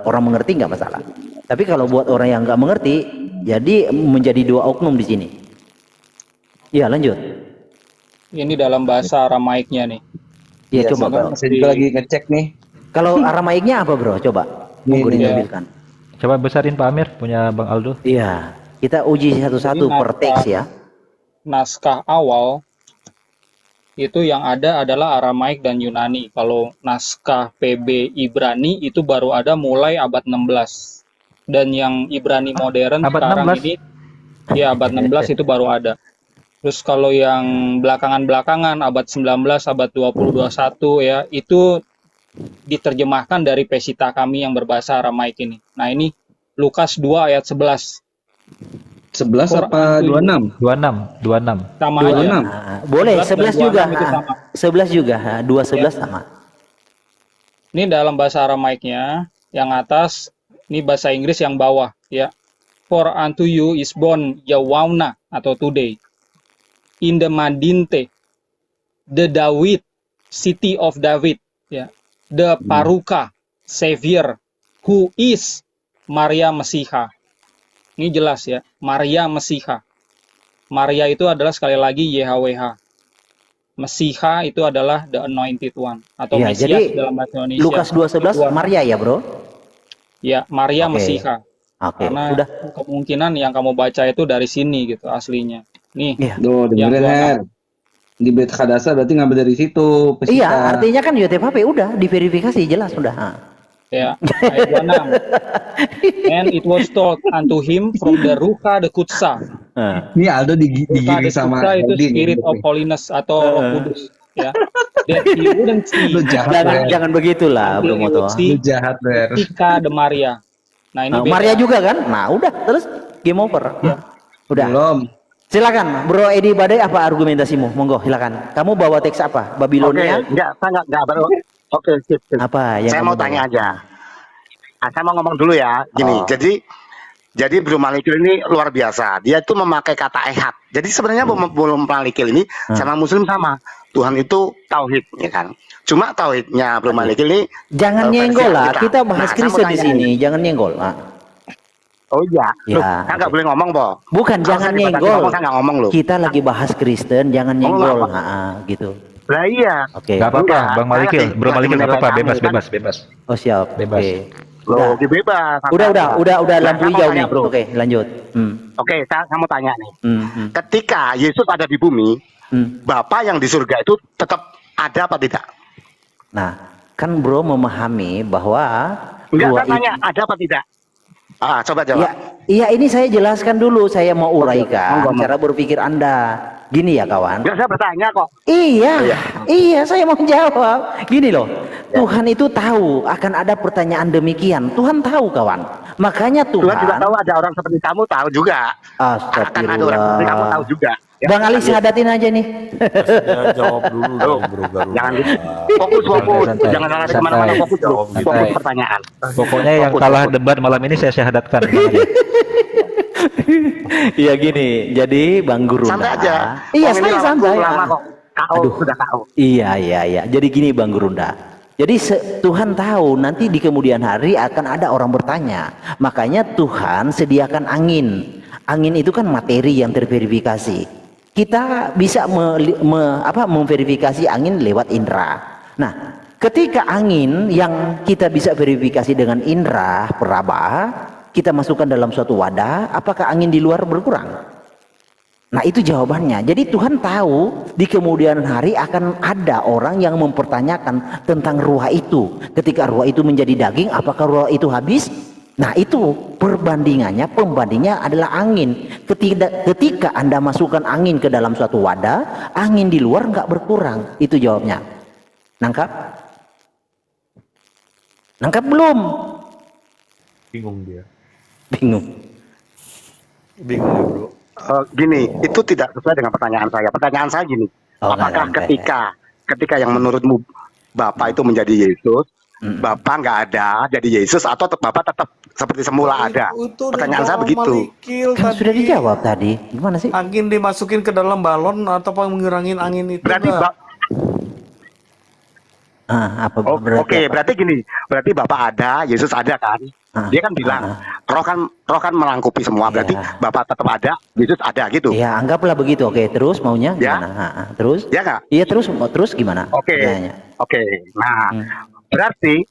orang mengerti nggak masalah. Tapi kalau buat orang yang nggak mengerti, jadi menjadi 2 oknum di sini. Ya, lanjut. Ini dalam bahasa Aramaiknya nih. Ya, Ya, coba, Bro. saya juga lagi ngecek nih. Kalau Aramaiknya apa, Bro? Coba. Monggo ditampilkan. Coba besarin Pak Amir, punya Bang Aldo. Iya, kita uji satu-satu Ini per teks ya. Naskah awal itu yang ada adalah Aramaik dan Yunani. Kalau naskah PB Ibrani itu baru ada mulai abad 16. Dan yang Ibrani modern Abad sekarang 16? ini ya abad 16 itu baru ada. Terus kalau yang belakangan-belakangan abad 19, abad 20, 21 ya, itu diterjemahkan dari Pesita kami yang berbahasa Aramaik ini. Nah, ini Lukas 2 ayat 11. 11 apa 26? 26. Sama 26. aja. Nah, boleh 11 juga. 26 itu sama. 11 juga. 211 sama. Ini dalam bahasa Aramaiknya, yang atas, ini bahasa Inggris yang bawah, ya. For unto you is born Yawauna, atau today, in the Madinte, the David, city of David, ya. The Paruka, Savior, who is Maria Mesiha. Ini jelas ya, Maria Mesiha. Maria itu adalah sekali lagi YHWH. Mesiha itu adalah the anointed one atau Ya, Mesias jadi dalam bahasa Indonesia. Lukas 211 Maria ya, Bro? Ya, Maria Oke. Mesiha. Oke, Karena udah. kemungkinan yang kamu baca itu dari sini gitu aslinya. Nih, Iya. Tuh, yang dengerin 26. Her. Di Bet Hadasa berarti ngambil dari situ. Pesita. Iya, artinya kan YTVP udah diverifikasi jelas sudah. Ya, ayat 26. And it was told unto him from the Ruka the Kutsa. Ini Aldo Ruka digiring the sama Kutsa itu Herdi nih, spirit of Bro. holiness atau Roh Kudus, ya. That he wouldn't see Lu jahat, Jangan Her. jangan begitulah, until Bro he Moto. would see Lu jahat, Her. Tika the Maria. Nah, ini Nah, beda. Maria juga kan? Nah, udah terus game over. Udah. Belum. Silakan, Bro Edi Badai, apa argumentasimu? Monggo, silakan. Kamu bawa teks apa? Oke, Babilonia? enggak baru. Oke, sip, sip. Apa yang Saya kamu mau bawa? tanya aja. Saya mau ngomong dulu ya. Gini, Oh. jadi Bro Malikil ini luar biasa. Dia tuh memakai kata ehad. Jadi sebenarnya Bro Malikil ini sama Muslim sama. Tuhan itu tauhid, ya kan? Cuma tauhidnya Bro Malikil ini Jangan versi nyenggol lah. Alkitab. Kita bahas Nah, saya mau Kristen di tanya sini. nih. Jangan nyenggol. Nah. Oh iya. Loh, Ya, saya nggak oke. boleh ngomong, Bo. Bukan, Kalau jangan saya dibatasi nyenggol. ngomong, saya nggak ngomong loh. Kita lagi bahas Kristen, jangan Oh, nyenggol. nggak Gitu. Lah iya. Oke. Gak apa-apa, Enggak, Bang saya Malikil. lagi- Bro lagi Malikil gak apa-apa, mendengar bebas, kamu, kan? bebas. Oh, siap. Bebas. Oke. Loh, Udah. bebas. Udah Nah, lampu saya mau hijau tanya, nih. Bro. Oke, lanjut. Oke, saya mau tanya nih. Hmm. Ketika Yesus ada di bumi, Hmm. Bapa yang di surga itu tetap ada apa tidak? Nah, kan Bro memahami bahwa Enggak, dua saya tanya ada apa tidak? Ah, coba jawab. Ya, iya ini saya jelaskan dulu. Saya mau uraikan Monggo, cara berpikir Anda. Gini ya kawan. Enggak, saya bertanya kok. Iya, saya mau jawab. Gini loh, Tuhan itu tahu akan ada pertanyaan demikian. Tuhan tahu kawan. Makanya Tuhan juga Tuhan. tahu ada orang seperti kamu tahu juga. Akan ada orang seperti kamu tahu juga. Ya, Bang Ali syahadatin aja nih. Ya, jawab dulu dong, Bro Garuda. Jangan fokus. Santai, Jangan lari santai. kemana-mana, fokus dulu. Santai. Fokus pertanyaan. Pokoknya yang Fokus, kalah fokus. debat malam ini saya syahadatkan. Iya gini, jadi Bang Gurunda. Santai aja. Iya, Wong ini saya lama- santai. Lama kok. KO, Aduh. sudah KO. Iya. Jadi gini Bang Gurunda. Jadi Tuhan tahu nanti di kemudian hari akan ada orang bertanya. Makanya Tuhan sediakan angin. Angin itu kan materi yang terverifikasi. kita bisa memverifikasi angin lewat indera. Nah, ketika angin yang kita bisa verifikasi dengan indera peraba, kita masukkan dalam suatu wadah, apakah angin di luar berkurang? Nah, itu jawabannya. Jadi Tuhan tahu di kemudian hari akan ada orang yang mempertanyakan tentang ruah itu. Ketika ruah itu menjadi daging, apakah ruah itu habis? Nah, itu pembandingnya adalah angin. Ketika Anda masukkan angin ke dalam suatu wadah, angin di luar nggak berkurang. Itu jawabnya. Nangkap? Nangkap belum? Bingung dia. Bingung. Bingung ya, Bro. Gini, itu tidak sesuai dengan pertanyaan saya. Pertanyaan saya gini, Oh, nggak apakah sampai. ketika yang menurutmu Bapak itu menjadi Yesus, Bapak nggak ada jadi Yesus, atau Bapak tetap seperti semula ada? Itu Pertanyaan saya dijawab begitu. Malikil Kan tadi. sudah dijawab tadi. Gimana sih? Angin dimasukin ke dalam balon atau mengurangin angin itu? Berarti Mbak? Apa Oke, berarti apa? berarti gini, berarti Bapak ada, Yesus ada kan? Dia kan bilang, roh kan melangkupi semua, berarti Iya. Bapak tetap ada, Yesus ada gitu. Ya, anggaplah begitu. Oke, terus maunya Ya. gimana? Terus? Ya nggak? Iya, terus gimana? Oke, Pertanyaannya. oke. Nah, Hmm. berarti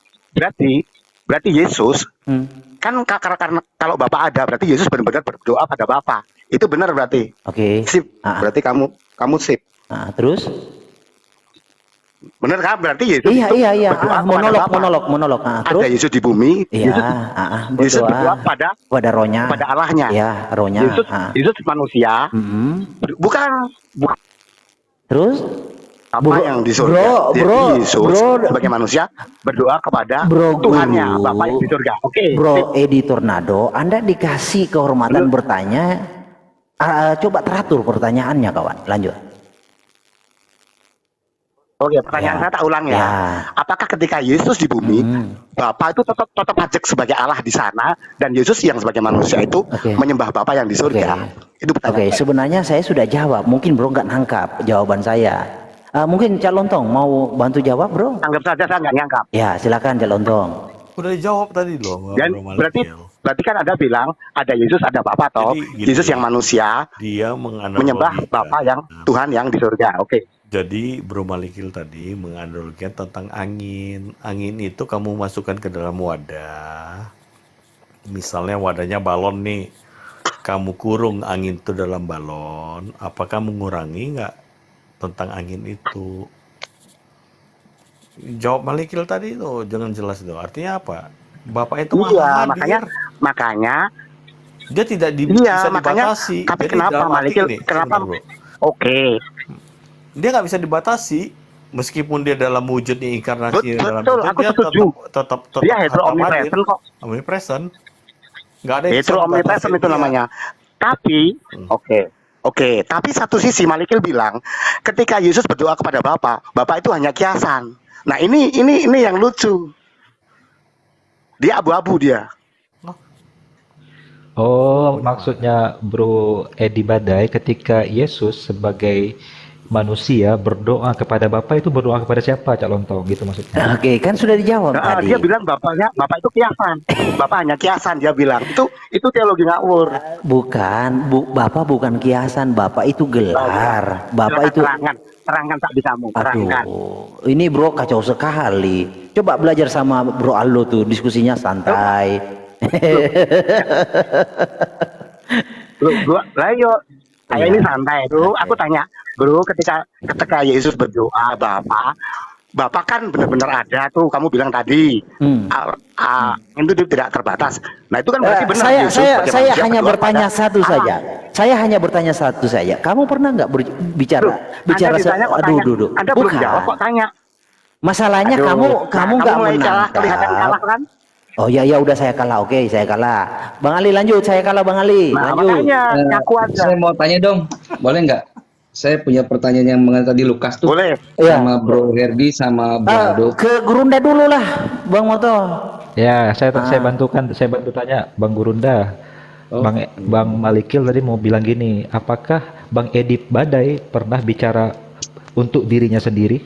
Yesus Hmm. kan karena kalau Bapak ada, berarti Yesus benar-benar berdoa pada Bapak. Itu benar berarti. Oke. Sip. Berarti kamu sip. Terus? Benar kan? Berarti Yesus Iya, itu iya. berdoa kepada Monolog, Bapa. monolog. Ada Yesus di bumi, Iya, Yesus berdoa berdoa pada rohnya. Allahnya. Iya, rohnya. Yesus manusia, bukan Terus? Bapa yang di surga. Jadi Yesus sebagai manusia berdoa kepada Tuhannya, Bapa yang di surga. Oke. Bro Edi Tornado, Anda dikasih kehormatan bertanya. Coba teratur pertanyaannya, kawan. Lanjut. Oke, pertanyaan saya tak ulang ya. Apakah ketika Yesus di bumi, Bapa itu tetap ajak sebagai Allah di sana, dan Yesus yang sebagai manusia itu menyembah Bapa yang di surga? Itu pertanyaan. Oke, sebenarnya saya sudah jawab. Mungkin Bro nggak nangkap jawaban saya. Mungkin Cak Lontong mau bantu jawab, Bro? Anggap saja saya nggak nyangkap. Ya, silakan Cak Lontong. Udah dijawab tadi loh. Dan berarti kan ada bilang ada Yesus, ada Bapa toh. Jadi, Yesus yang manusia dia menyembah Bapa yang Tuhan yang di surga. Oke. Jadi Bro Malikil tadi menganalogikan tentang angin. Angin itu kamu masukkan ke dalam wadah. Misalnya wadahnya balon nih. Kamu kurung angin itu dalam balon. Apakah mengurangi nggak tentang angin itu? Jawab Malikil tadi tuh jangan jelas itu. Artinya apa? Bapak itu Iya, hadir. makanya dia tidak iya, bisa makanya, dibatasi. tapi Jadi kenapa dalam arti Malikil? gini, Kenapa? sebentar, Bro. Oke. Dia nggak bisa dibatasi meskipun dia dalam wujudnya inkarnasi dalam Betul, wujud, aku dia setuju. tetap Dia hetero hadir. omnipresent kok. Omnipresent. Nggak ada yang bisa Hetero membatasi omnipresent itu dia. namanya. Tapi, oke. Tapi satu sisi Malikil bilang, ketika Yesus berdoa kepada Bapa, Bapa itu hanya kiasan. Nah ini yang lucu. Dia abu-abu dia. Oh, maksudnya Bro Edi Badai ketika Yesus sebagai manusia berdoa kepada Bapa itu berdoa kepada siapa, Cak Lontong? Gitu maksudnya. Oke, kan sudah dijawab tadi. Dia bilang Bapak itu kiasan. Bapak hanya kiasan, dia bilang. Itu teologi ngawur. Bukan, Bapak bukan kiasan, Bapak itu gelar. Bapak itu terangkan tak bisa terangkan. Aduh, ini Bro kacau sekali. Coba belajar sama Bro Aldo tuh, diskusinya santai. Bro, saya ini santai tuh. Aku tanya, Bro, ketika Yesus berdoa, Bapak kan benar-benar ada tuh. Kamu bilang tadi, itu tidak terbatas. Nah itu kan berarti benar. Saya hanya bertanya satu saja. Saya hanya bertanya satu saja. Kamu pernah nggak bicara Aduh, Anda belum jawab kok tanya. Masalahnya kamu nggak menangkap. Kelihatan kalah kan? Oh ya udah saya kalah. Oke, saya kalah. Bang Ali lanjut, saya kalah Bang Ali. Nah, lanjut. makanya ngaku aja. Saya mau tanya dong, boleh nggak? Saya punya pertanyaan yang mengenai tadi Lukas tuh. Boleh. Sama Bro Herdi sama Bro Aldo. Ke Gurunda dulu lah, Bang Moto. Ya, saya bantu tanya Bang Gurunda. Bang Malikil tadi mau bilang gini, apakah Bang Edi Badai pernah bicara untuk dirinya sendiri?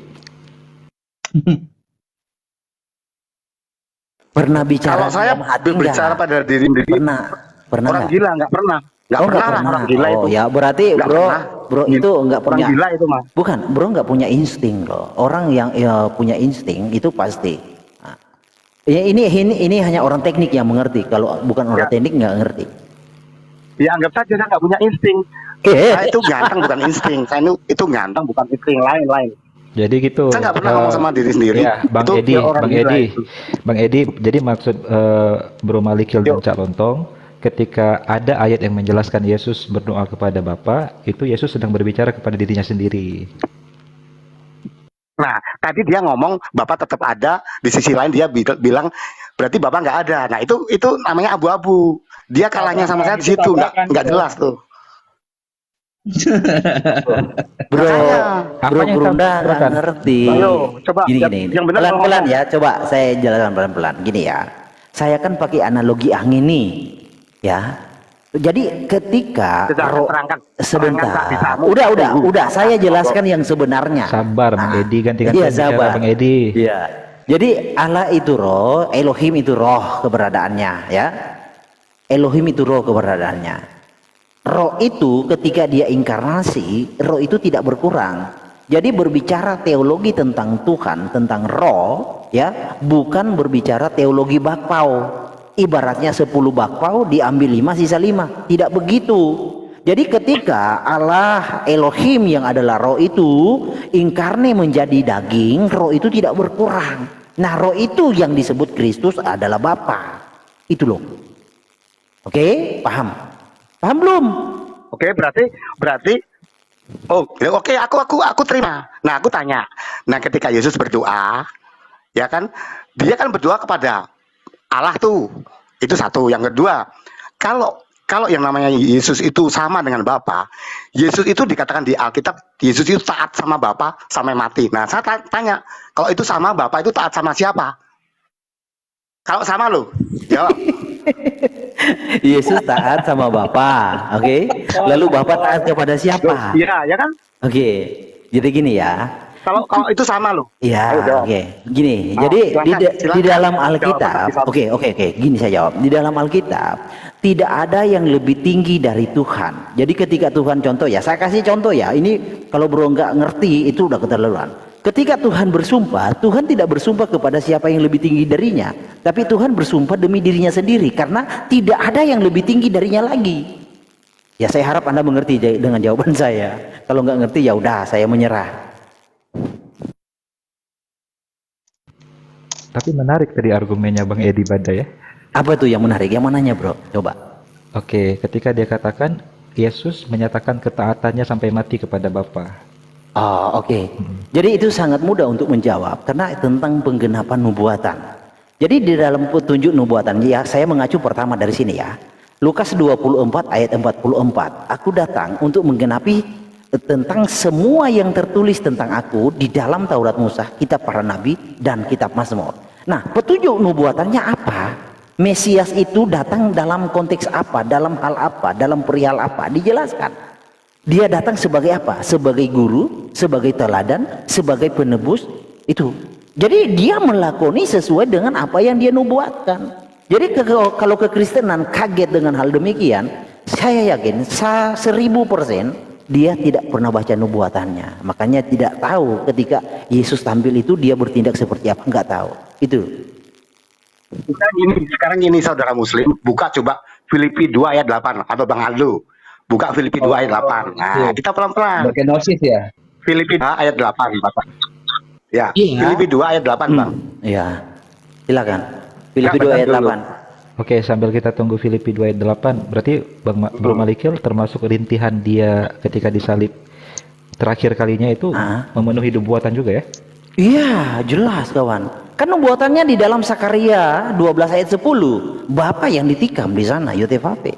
Pernah bicara Kalau saya dalam hati berbicara enggak? pada diri sendiri, Pernah orang nggak? gila nggak pernah. Nggak Oh, nggak pernah lah pernah. orang gila Oh, itu. ya berarti Nggak bro, pernah. bro itu nggak Orang punya, gila itu mah. bukan, bro nggak punya insting bro. Orang yang punya insting itu pasti. Nah, ya ini hanya orang teknik yang mengerti. Kalau bukan orang Ya, teknik nggak ngerti. ya anggap saja dia nggak punya insting. Saya itu ganteng bukan insting. Saya itu ganteng bukan insting lain-lain. Jadi gitu. Saya nggak pernah ngomong sama diri sendiri. Ya, Bang Itu Edi, dia orang Bang gila Edi, itu. Bang Edi. Jadi maksud Bro Malikil dan Yuk. Cak Lontong, ketika ada ayat yang menjelaskan Yesus berdoa kepada Bapa, itu Yesus sedang berbicara kepada dirinya sendiri. Nah, tadi dia ngomong Bapak tetap ada, di sisi lain dia bilang berarti Bapak nggak ada. Nah, itu namanya abu-abu. Dia kalahnya sama saya di situ, nggak jelas tuh. Bro, Makanya, bro Apanya yang Brunda nggak tabrakan? ngerti. ayo coba Gini yang, gini, yang benar pelan-pelan ngomong. ya. Coba saya jelaskan pelan-pelan. Gini ya, saya kan pakai analogi angin nih, ya. Jadi ketika Terangkan, terangkan sebentar, kehabisanmu. udah, saya jelaskan yang sebenarnya. Sabar, Bang Edi, ganti-ganti Iya, bicara, sabar. Bang Edi. Iya. Jadi Allah itu roh, Elohim itu roh keberadaannya, ya. Elohim itu roh keberadaannya. Roh itu ketika dia inkarnasi, roh itu tidak berkurang. Jadi berbicara teologi tentang Tuhan, tentang roh, ya, bukan berbicara teologi bakpao. Ibaratnya 10 bakpao diambil 5 sisa 5. Tidak begitu. Jadi ketika Allah Elohim yang adalah roh itu inkarne menjadi daging, roh itu tidak berkurang. Nah, roh itu yang disebut Kristus adalah Bapa. Itu loh. Oke, paham? Paham belum? Oke, berarti oh, oke, aku terima. Nah, aku tanya. Nah, ketika Yesus berdoa, ya kan, dia kan berdoa kepada Allah tuh. Itu satu. Yang kedua, kalau yang namanya Yesus itu sama dengan Bapa, Yesus itu dikatakan di Alkitab, Yesus itu taat sama Bapa sampai mati. Nah, saya tanya, kalau itu sama Bapa itu taat sama siapa? Kalau sama lo, jawab. Yesus taat sama Bapa, oke? Lalu Bapa taat kepada siapa? Iya, ya kan? Oke, jadi gini ya. Kalau itu sama lo. Ya, Ayo jawab. oke. Gini, Oh, jadi di silakan. dalam Jawaban Alkitab, satu. oke, gini saya jawab. Di dalam Alkitab tidak ada yang lebih tinggi dari Tuhan. Jadi ketika Tuhan contoh ya, saya kasih contoh ya. Ini kalau bro nggak ngerti itu udah keterlaluan. Ketika Tuhan bersumpah, Tuhan tidak bersumpah kepada siapa yang lebih tinggi darinya, tapi Tuhan bersumpah demi dirinya sendiri karena tidak ada yang lebih tinggi darinya lagi. Ya, saya harap Anda mengerti dengan jawaban saya. Kalau nggak ngerti ya udah, saya menyerah. Tapi menarik tadi argumennya Bang Edi Bada ya. Apa tuh yang menarik? Yang mananya bro? Coba. Oke, ketika dia katakan Yesus menyatakan ketaatannya sampai mati kepada Bapa. Oh, oke. Jadi itu sangat mudah untuk menjawab karena tentang penggenapan nubuatan. Jadi di dalam petunjuk nubuatan, ya saya mengacu pertama dari sini ya. Lukas 24 ayat 44. Aku datang untuk menggenapi tentang semua yang tertulis tentang aku di dalam Taurat Musa, kitab para nabi dan kitab Mazmur. Nah, petunjuk nubuatannya apa? Mesias itu datang dalam konteks apa? Dalam hal apa? Dalam perihal apa? Dijelaskan. Dia datang sebagai apa? Sebagai guru, sebagai teladan, sebagai penebus. Itu. Jadi dia melakoni sesuai dengan apa yang dia nubuatkan. Jadi kalau kekristenan kaget dengan hal demikian, saya yakin 1000% dia tidak pernah baca nubuatannya. Makanya tidak tahu ketika Yesus tampil itu dia bertindak seperti apa, nggak tahu. Itu. Sekarang gini saudara muslim, buka coba Filipi 2 ayat 8 atau Bang Aldo. Buka Filipi 2 ayat 8. Nah, kita pelan-pelan. Berkenosis ya. Filipi 2 ayat 8, Bapak. Ya, Iya. Filipi 2 ayat 8, Bang. Ya. Silakan. Filipi Ya, 2 ayat dulu. 8. Oke, sambil kita tunggu Filipi 2 ayat 8, berarti Bro Malikil termasuk rintihan dia ketika disalib terakhir kalinya itu memenuhi nubuatan juga ya? Iya, jelas kawan. Kan nubuatannya di dalam Sakaria 12 ayat 10. Bapak yang ditikam di sana, Yotefape.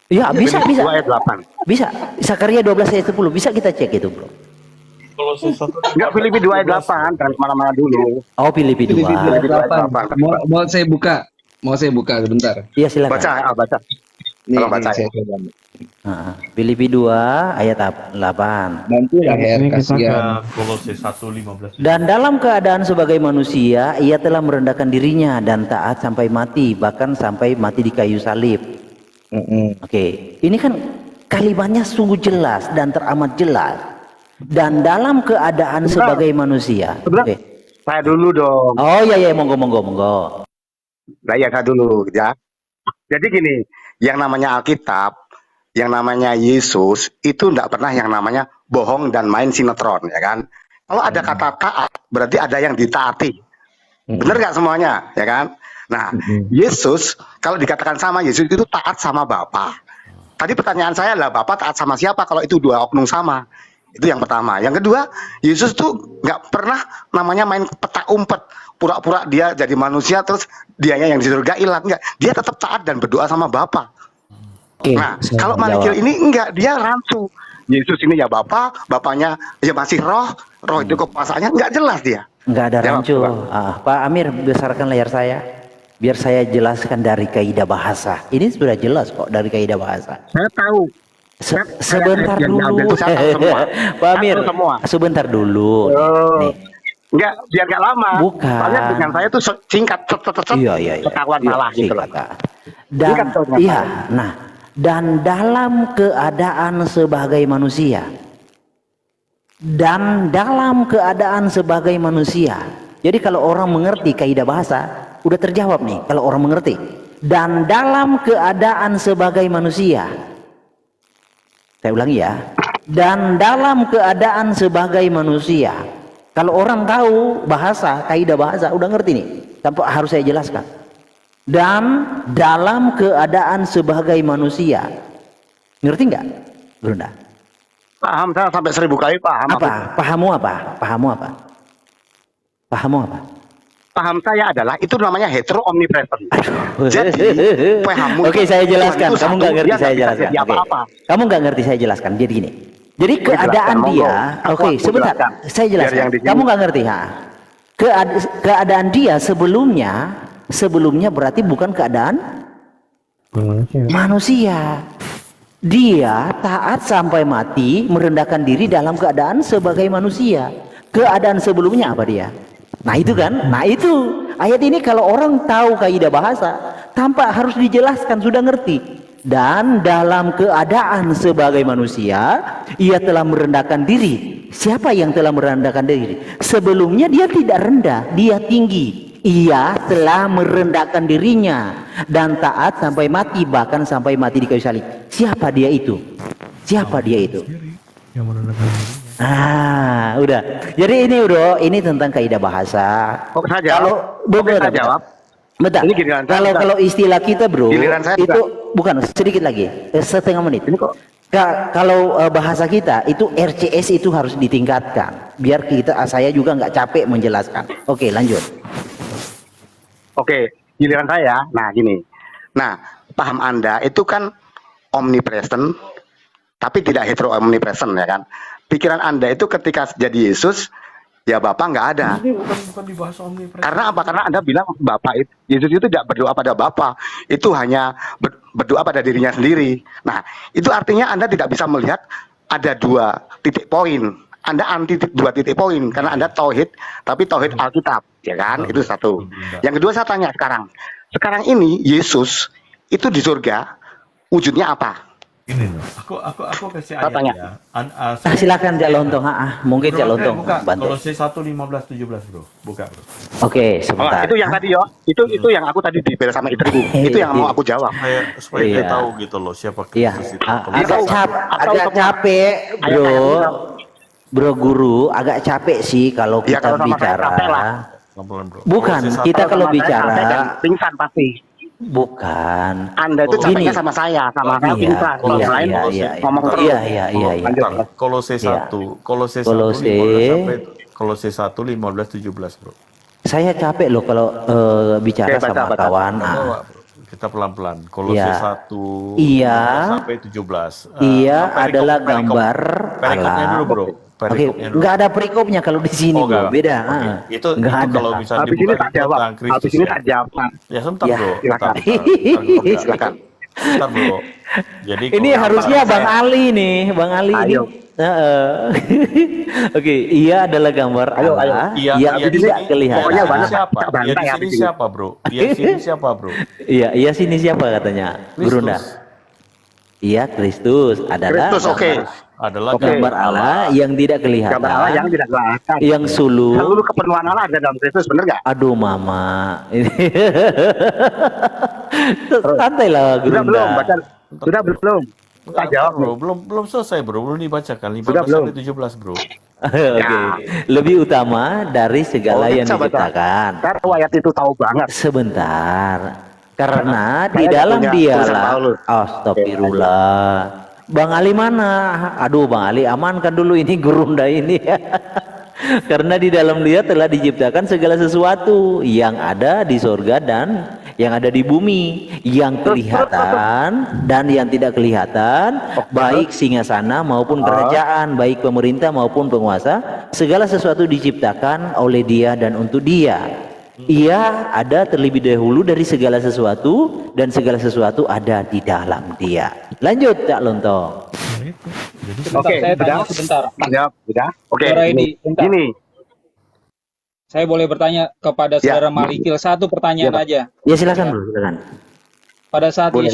Ya, bisa. 2 ayat 8. Bisa. Sakaria 12 ayat 10. Bisa kita cek itu, bro. Enggak, Filipi 2 ayat 8, jangan kemana-mana dulu. Oh, Filipi 2. Filipi 2 ayat 8. 8. Mau saya buka sebentar. Iya, silakan. Baca. Nih, Tolong baca ya. saya coba. Filipi 2 ayat 8. Bantulah Her, Ini kita ke kasihan. Kolose 1:15. Dan dalam keadaan sebagai manusia, ia telah merendahkan dirinya dan taat sampai mati, bahkan sampai mati di kayu salib. Oke, ini kan kalimatnya sungguh jelas dan teramat jelas. Dan dalam keadaan sebagai manusia. Oke. Saya dulu dong. Oh iya, monggo. Nah, ya saya dulu ya. Jadi gini, yang namanya Alkitab, yang namanya Yesus itu enggak pernah yang namanya bohong dan main sinetron, ya kan? Kalau ada kata taat, berarti ada yang ditaati. Bener nggak semuanya, ya kan? Nah, Yesus kalau dikatakan sama Yesus itu taat sama Bapa. Tadi pertanyaan saya adalah Bapa taat sama siapa kalau itu dua oknum sama? Itu yang pertama. Yang kedua, Yesus tuh nggak pernah namanya main petak umpet, pura-pura dia jadi manusia terus dianya yang di surga hilang. Enggak, dia tetap taat dan berdoa sama Bapa. Oke, Nah, saya kalau mau manggil jawab. ini enggak, dia rancu. Yesus ini ya Bapa, Bapaknya ya masih roh itu kekuasaannya enggak jelas dia. Nggak ada Jawab, rancu. coba. Pak Amir, besarkan layar saya. Biar saya jelaskan dari kaidah bahasa. Ini sudah jelas kok dari kaidah bahasa. Saya tahu. Sebentar yang dulu. diambil itu saya tahu semua. Pak Amir, Saya tahu semua. sebentar dulu. Nih. Enggak, biar enggak lama. Bukan. Soalnya dengan saya tuh singkat, Iya. ketahuan salah gitu loh. Dan Singkat saja, Pak. iya, nah, dan dalam keadaan sebagai manusia. Dan dalam keadaan sebagai manusia. Jadi kalau orang mengerti kaidah bahasa, udah terjawab nih kalau orang mengerti. Dan dalam keadaan sebagai manusia. Saya ulangi ya. Dan dalam keadaan sebagai manusia. Kalau orang tahu bahasa, kaidah bahasa, udah ngerti nih. Tanpa harus saya jelaskan. Dan dalam keadaan sebagai manusia. Ngerti nggak, Brunda? Paham, saya sampai 1000 kali paham. Apa? Pahamu apa? Pahamu apa? Pahamu apa? Paham saya adalah itu namanya hetero omnipresent. Jadi, pahammu Oke, saya jelaskan. itu Kamu satu, nggak ngerti dia saya nggak bisa jelaskan. jadi Oke. apa-apa. Kamu nggak ngerti saya jelaskan. Jadi gini. Jadi Saya keadaan jelaskan, dia, monggo. oke, Aku sebentar. jelaskan. Saya Biar jelaskan. yang di sini. Kamu nggak ngerti, ha? Keadaan dia sebelumnya berarti bukan keadaan manusia. Dia taat sampai mati, merendahkan diri dalam keadaan sebagai manusia. Keadaan sebelumnya apa dia? Nah itu kan, nah itu ayat ini kalau orang tahu kaidah bahasa tanpa harus dijelaskan sudah ngerti. Dan dalam keadaan sebagai manusia, ia telah merendahkan diri. Siapa yang telah merendahkan diri? Sebelumnya dia tidak rendah, dia tinggi. Ia telah merendahkan dirinya dan taat sampai mati, bahkan sampai mati di kayu salib. Siapa dia itu? Siapa dia itu? Yang merendahkan diri. Ah, udah. Jadi ini bro, ini tentang kaidah bahasa. Oke, saya jawab. Kalau Oke, saya jawab. Bentar. Ini giliran saya, Kalau bentar. kalau istilah kita bro, Giliran saya, itu bukan sedikit lagi, setengah menit. Ini kok Kalau bahasa kita itu RCS itu harus ditingkatkan, biar saya juga nggak capek menjelaskan. Oke, lanjut. Oke, giliran saya. Nah, gini. Nah, paham Anda itu kan omnipresent, tapi tidak hetero omnipresent, ya kan? Pikiran Anda itu ketika jadi Yesus, ya Bapak nggak ada. Ini bukan dibahas omnipresent. Karena apa? Karena Anda bilang Bapak itu, Yesus itu tidak berdoa pada Bapa, itu hanya berdoa pada dirinya sendiri. Nah, itu artinya Anda tidak bisa melihat ada 2 titik poin. Anda anti 2 titik poin karena Anda tauhid, tapi tauhid Alkitab, ya kan? Itu satu. Yang kedua saya tanya sekarang. Sekarang ini Yesus itu di surga wujudnya apa? Ini loh. Aku kasih Saya ayat tanya. ya. Silakan Cak Lontong. Mungkin Cak Lontong Buka. bantu. Kolose 1:15-17 bro. Buka bro. Oke, Oh, sebentar. itu yang tadi yo. Itu yang aku tadi dibela sama istriku. Itu yang mau aku jawab. Supaya Iya. dia tahu gitu loh siapa Iya, Kristus itu. agak capek, bro guru, agak capek sih kalau Ya, kita kalau sama saya bicara. capek lah. Pelan-pelan, bro. Bukan, Kolose kita kalau Sama saya capek dan bicara, pingsan pasti. bukan. Anda itu Oh, capeknya gini. sama saya Iya, pingsan. Kalau iya, yang lain iya, ngomong terus. iya. Lanjut. Kolose Iya. 1, Kolose 1 Kolose. 15 sampai Kolose 1 15-17 bro. Saya capek loh kalau bicara Oke, baca, sama baca. kawan. Kita pelan-pelan. Kolose Iya. 1 Iya. 15 sampai 17. Iya, perikop- adalah perikop- gambar perikopnya alam. dulu bro. Oke, Perikopnya dulu. nggak ada perikopnya kalau di sini, Oh, bro. nggak. Beda. Oke. Itu nggak ada. kalau misalnya Habis ini dibuka tak jawab. tentang Kristus Habis ini ya. tak jawab. Ya sebentar Ya, bro. silakan. Bentar. Silakan. Bentar, bro. Jadi Ini kalau harusnya misalnya Bang Ali nih, Bang Ali ini. Ayo. Heeh. Oke, ia adalah gambar Ayo, ayo. Allah Iya, yang iya di tidak sini kelihatan. pokoknya banyak siapa? tak Iya di bantai sini habis ini. siapa, bro? Iya di sini siapa, bro? Iya, ia sini siapa katanya? Gurunda. Kristus Iya, Kristus adalah Kristus, oke. adalah Oke. gambar Allah yang tidak kelihatan. Gambar Allah yang tidak kelihatan. Yang suluk. Seluruh kepenuhan Allah ada dalam Kristus, bener nggak? Aduh, Mama. Santai lah, Sudah belum? Gurunda. Baca. Sudah belum? Tak Enggak, jawab, bro. Belum selesai, bro. Belum dibacakan 15 Sudah belum? sampai 17, bro. Oke. Lebih utama dari segala Oh, yang baca, baca. diciptakan. Karena ayat itu tahu banget. Sebentar. Karena di Saya dalam punya tulisan dialah. Paulus. Astagfirullah. Bang Ali mana? Aduh, Bang Ali amankan dulu ini Gurunda ini. Karena di dalam dia telah diciptakan segala sesuatu yang ada di sorga dan yang ada di bumi, yang kelihatan dan yang tidak kelihatan, baik singgasana maupun kerajaan, baik pemerintah maupun penguasa, segala sesuatu diciptakan oleh dia dan untuk dia. Ia ada terlebih dahulu dari segala sesuatu dan segala sesuatu ada di dalam dia. Lanjut, Cak Lontong. Sebentar, Oke, saya tanya udah. sebentar. Tak jawab, sudah. Oke. Saudara Edi, bentar. Gini. Saya boleh bertanya kepada Ya. saudara Malikil satu pertanyaan Ya, Pak. aja. Ya silakan bro, silakan. Pada saat Boleh.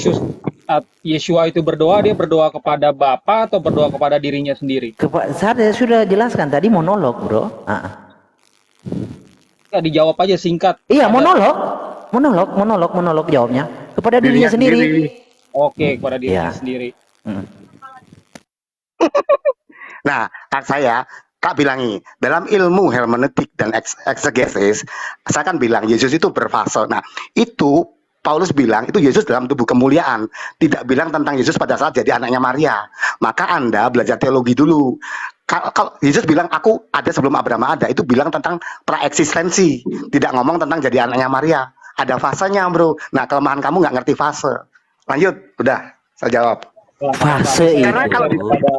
Yeshua itu berdoa, dia berdoa kepada Bapa atau berdoa kepada dirinya sendiri? Saya sudah jelaskan tadi monolog, bro. Ya, dijawab aja singkat. Iya, Ada- monolog jawabnya kepada dirinya sendiri. Oke, kepada dirinya Ya. sendiri. Nah, saya tak bilangi dalam ilmu hermeneutik dan eksegesis, saya kan bilang Yesus itu berfase. Nah, itu Paulus bilang itu Yesus dalam tubuh kemuliaan, tidak bilang tentang Yesus pada saat jadi anaknya Maria. Maka Anda belajar teologi dulu. Kalau Yesus bilang aku ada sebelum Abraham ada, itu bilang tentang praeksistensi, tidak ngomong tentang jadi anaknya Maria. Ada fasenya, bro. Nah, kelemahan kamu nggak ngerti fase. Lanjut, udah saya jawab. Fase Karena kalau itu. Kepada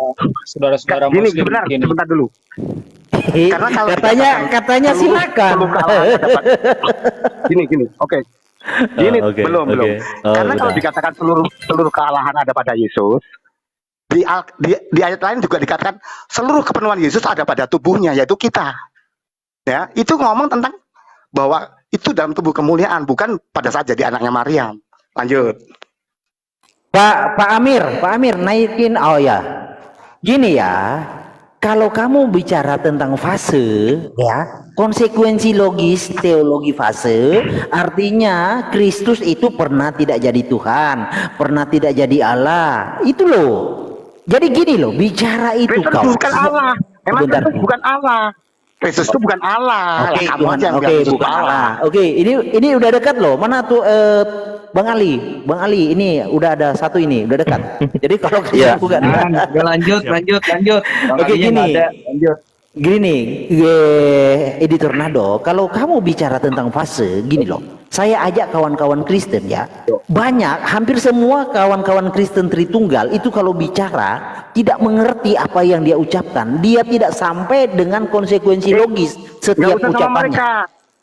saudara-saudara Gini, Muslim sebentar dulu. Karena kalau katanya silakan. seluruh kealahan dapat. Gini. Oke. Gini, Oh, oke, belum. oke. Oh, Karena kalau udah. dikatakan seluruh kealahan ada pada Yesus, di ayat lain juga dikatakan seluruh kepenuhan Yesus ada pada tubuhnya, yaitu kita. Ya, itu ngomong tentang bahwa itu dalam tubuh kemuliaan, bukan pada saat jadi anaknya Maryam. Lanjut. Pak Amir naikin. Oh ya, gini ya, kalau kamu bicara tentang fase, ya, konsekuensi logis teologi fase, artinya Kristus itu pernah tidak jadi Tuhan, pernah tidak jadi Allah, itu loh. Jadi gini loh, bicara itu Kristus kau. bukan Allah. Emang Sebentar. Kristus bukan Allah. Kristus itu bukan Allah. Oke, Lah, kamu Tuhan. aja yang Oke, bilang Yesus bukan Allah. Oke, ini udah dekat loh. Mana tuh Bang Ali, ini udah ada satu ini, udah dekat. Jadi kalau kita bukan. Lanjut. Oke, gini. Gini, editor Nado, kalau kamu bicara tentang fase, gini loh. Saya ajak kawan-kawan Kristen ya. Banyak, hampir semua kawan-kawan Kristen Tritunggal itu kalau bicara tidak mengerti apa yang dia ucapkan. Dia tidak sampai dengan konsekuensi logis Nggak setiap usah sama ucapannya. mereka.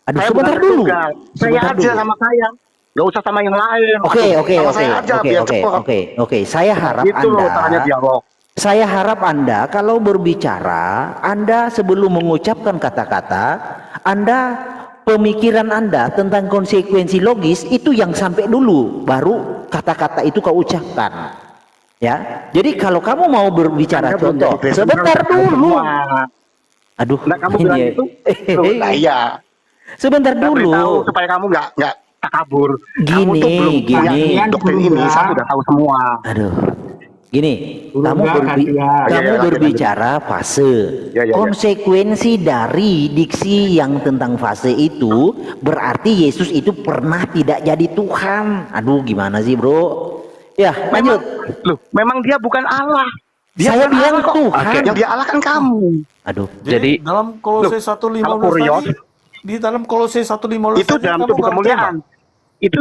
Aduh, Saya sebentar bukan dulu. Tritunggal. Saya Sebentar aja dulu. sama saya. Nggak usah sama yang lain. Oke. Saya harap Itu loh caranya Anda, dialog. saya harap Anda kalau berbicara, Anda sebelum mengucapkan kata-kata, Anda pemikiran Anda tentang konsekuensi logis itu yang sampai dulu, baru kata-kata itu kau ucapkan. Ya, jadi kalau kamu mau berbicara Anda belum contoh, jadi sebentar Kristen dulu. semua. Aduh, Nah, kamu bilang ini- itu. Nah, iya. sebentar Saya beritahu dulu. supaya kamu nggak takabur. Kamu Gini, tuh belum punya gini. doktrin ini. Saya sudah tahu semua. Aduh, gini, Udah, kasihan. kamu Ya, berbicara fase. Ya. Konsekuensi dari diksi yang tentang fase itu berarti Yesus itu pernah tidak jadi Tuhan. Aduh, gimana sih, bro? Ya, lanjut. Memang dia bukan Allah. Saya bukan bilang Allah kok. Tuhan. Yang dia Allah kan kamu. Aduh, Jadi dalam Kolose 1:15 kalau kurios, tadi, di dalam Kolose 1:15 itu tadi dalam kamu tubuh nggak kemuliaan. Itu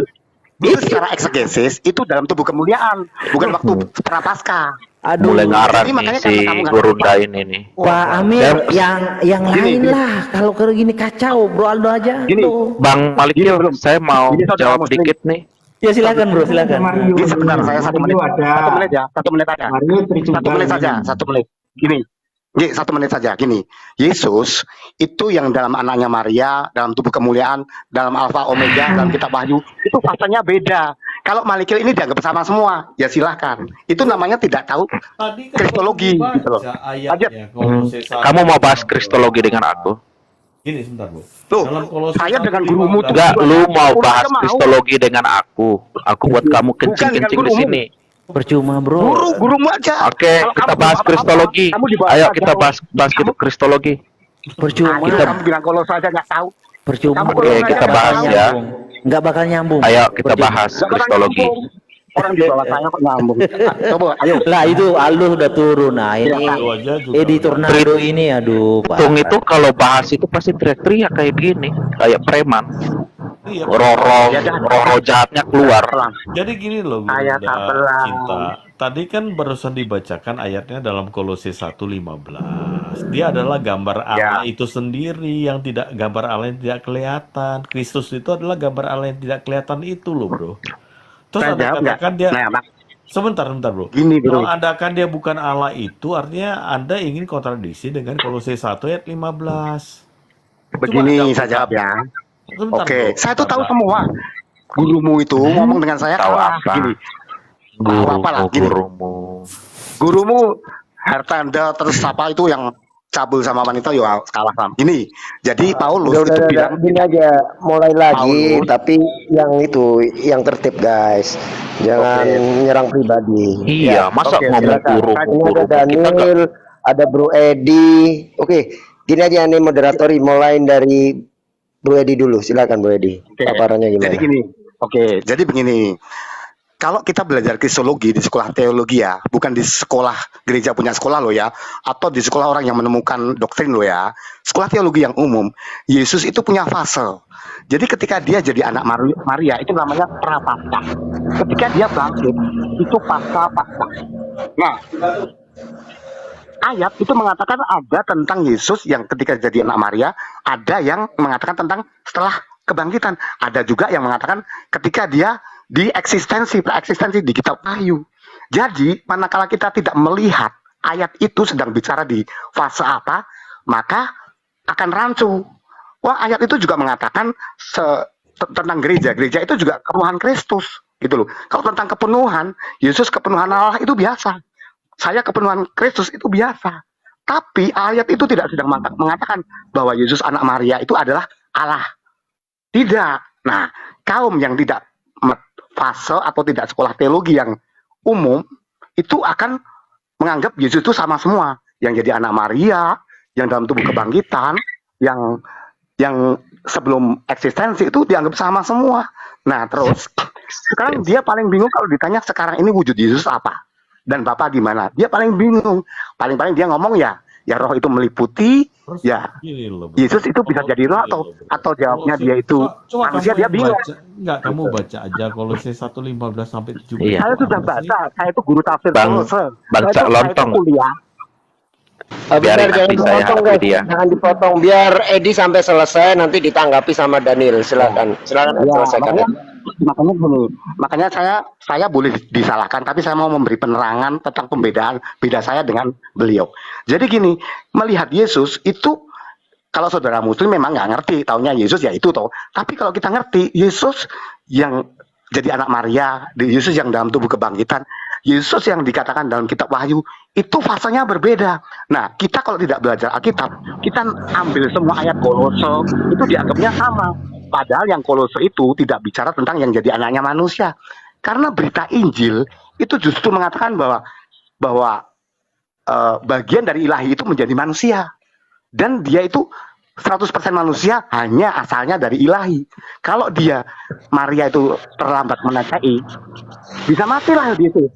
secara eksegesis itu dalam tubuh kemuliaan, bukan waktu prapaskah. aduh. Mulai ngarang Jadi nih makanya si karena kamu nggak Gurunda ini nih. Pak Amir, yang lain Gini. lah. Kalau kayak gini kacau, Bro Aldo aja. Gini. Tuh. Bang Malikil, belum. saya mau Ini saudara jawab Muslim. dikit nih. Ya silakan bro, silakan. Mario, Ini sebentar, saya satu menit. Mario ada. 1 menit ya, 1 menit aja. Mario Tritunggal. 1 menit saja, 1 menit. Gini, 1 menit saja. Gini, Yesus itu yang dalam anaknya Maria, dalam tubuh kemuliaan, dalam Alfa Omega, dalam kitab Wahyu, itu fasenya beda. Kalau Malikil ini dianggap sama semua, ya silahkan. Itu namanya tidak tahu Tadi kan kristologi baru gitu loh. dibaca Lanjut. ayatnya Kolose 1. Kamu mau bahas kristologi dengan aku? Gini sebentar, Bu. Tuh, Dalam Kolose saya 1, dengan gurumu 15. Enggak, lu mau Aku bahas aja mau. kristologi dengan aku. Aku buat kamu kencing-kencing di gurumu. sini. Percuma bro. Gurumu aja. Oke, Kalau kita kamu bahas apa-apa, kristologi. kamu di bawah Ayo saja. kita bahas kristologi. Percuma. Kamu bilang kalau saja nggak tahu. Percuma. Kamu Oke, kita bahas ya. Nggak bakal nyambung. Ayo kita Percuma. bahas Nggak pernah kristologi. nyambung. Orang di bawah saya kok nyambung. Coba, ayo. Lah itu Aldo udah turun. Nah ini Itu aja juga editor udah. Nado ini aduh Pak. Tung itu kalau bahas itu pasti teriak-teriak kayak gini, kayak preman. Iya, Roh jahatnya keluar. jadi gini loh, Bu Ayat Bunda apalah. Cinta. Tadi kan barusan dibacakan ayatnya dalam Kolose 1:15. Dia adalah gambar Allah itu sendiri yang tidak, gambar Allah yang tidak kelihatan. Kristus itu adalah gambar Allah yang tidak kelihatan itu loh, Bro. Terus Saya Anda jawab nggak? katakan dia Nah, sebentar, Bro. Gini, Bro. Kalau Anda kan dia bukan Allah itu, artinya Anda ingin kontradiksi dengan Kolose 1 ayat 15. Begini saya jawab ya. Sebentar, Oke, Bro. saya tuh tahu Sebentar. semua. Gurumu itu ngomong dengan saya Tahu kalah. apa? Gini, tahu apa lah? Gini, gurumu Hertanda terus apa itu yang cabul sama wanita yo kalah sama. Ini, jadi Paulus itu bilang gini aja, mulai lagi, Paulus. tapi yang tertib guys, jangan nyerang pribadi. Iya, masa Oke, ngomong silakan. guru Ini ada kita nggak- Daniel, ada Bro Edi. Oke, gini aja nih moderatori, mulai dari Bro Edi dulu, silakan Bro Edi. Oke. Paparannya gimana? Jadi gini, jadi begini. Kalau kita belajar kristologi di sekolah teologi ya, bukan di sekolah gereja punya sekolah loh ya, atau di sekolah orang yang menemukan doktrin loh ya. Sekolah teologi yang umum, Yesus itu punya fase. Jadi ketika dia jadi anak Maria, itu namanya prapaskah. Ketika dia bangkit, itu pasca-pasca. Nah, ayat itu mengatakan ada tentang Yesus yang ketika jadi anak Maria, ada yang mengatakan tentang setelah kebangkitan, ada juga yang mengatakan ketika dia di praeksistensi di kitab Wahyu. Jadi manakala kita tidak melihat ayat itu sedang bicara di fase apa, maka akan rancu. Wah, ayat itu juga mengatakan tentang gereja itu juga kepenuhan Kristus gitu loh. Kalau tentang kepenuhan, Yesus kepenuhan Allah itu biasa. Saya kepenuhan Kristus itu biasa. Tapi ayat itu tidak sedang mengatakan bahwa Yesus anak Maria itu adalah Allah. Tidak. Nah, kaum yang tidak fase atau tidak sekolah teologi yang umum itu akan menganggap Yesus itu sama semua, yang jadi anak Maria, yang dalam tubuh kebangkitan, yang sebelum eksistensi itu dianggap sama semua. Nah, terus sekarang dia paling bingung kalau ditanya sekarang ini wujud Yesus apa dan Bapa gimana. Dia paling bingung. Paling dia ngomong ya roh itu meliputi. Terus Ya, gini loh, Bro. Yesus itu bisa jadi roh atau jawabnya dia itu Coba manusia, kamu dia yang bingung. baca, enggak, kamu baca aja Kolose 1:15 sampai 17. Iya. Saya sudah Apa sih? baca, saya itu guru tafsir Bang Kolose. Cak Saya itu Lontong. kuliah. Biarin Bentar, jangan nanti saya dipotong hadapi guys, dia. jangan dipotong, biar Edi sampai selesai, nanti ditanggapi sama Daniel. Silakan Ya, selesaikan. makanya gini, makanya saya boleh disalahkan, tapi saya mau memberi penerangan tentang beda saya dengan beliau. Jadi gini, melihat Yesus itu, kalau saudara muslim memang nggak ngerti, taunya Yesus ya itu toh. Tapi kalau kita ngerti, Yesus yang jadi anak Maria, Yesus yang dalam tubuh kebangkitan, Yesus yang dikatakan dalam kitab Wahyu, itu fasenya berbeda. Nah, kita kalau tidak belajar Alkitab, kita ambil semua ayat Kolose, itu dianggapnya sama. Padahal yang Kolose itu tidak bicara tentang yang jadi anaknya manusia. Karena berita Injil itu justru mengatakan bahwa bagian dari ilahi itu menjadi manusia. Dan dia itu 100% manusia, hanya asalnya dari ilahi. Kalau dia, Maria itu terlambat menyadari, bisa matilah Yesus.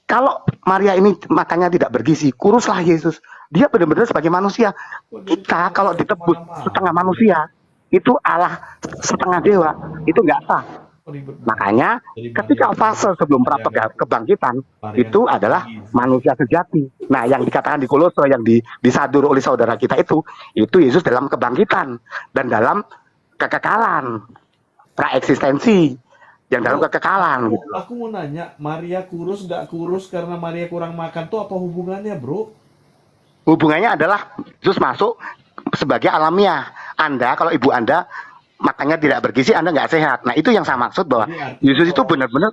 Kalau Maria ini makanya tidak bergizi, kuruslah Yesus. Dia benar-benar sebagai manusia. Kita kalau ditebus setengah manusia, itu Allah setengah dewa, itu nggak sah. Makanya ketika fase sebelum kebangkitan itu adalah manusia sejati. Nah, yang dikatakan di Kolose yang disadur oleh saudara kita itu Yesus dalam kebangkitan dan dalam kekekalan, praeksistensi. yang dalam Bro, kekekalan gitu. aku mau nanya, Maria kurus nggak kurus karena Maria kurang makan tuh apa hubungannya, bro? Hubungannya adalah Yesus masuk sebagai alamiah. Anda kalau ibu Anda makannya tidak bergizi, Anda nggak sehat. Nah itu yang saya maksud bahwa Jadi artinya Yesus itu kalau benar-benar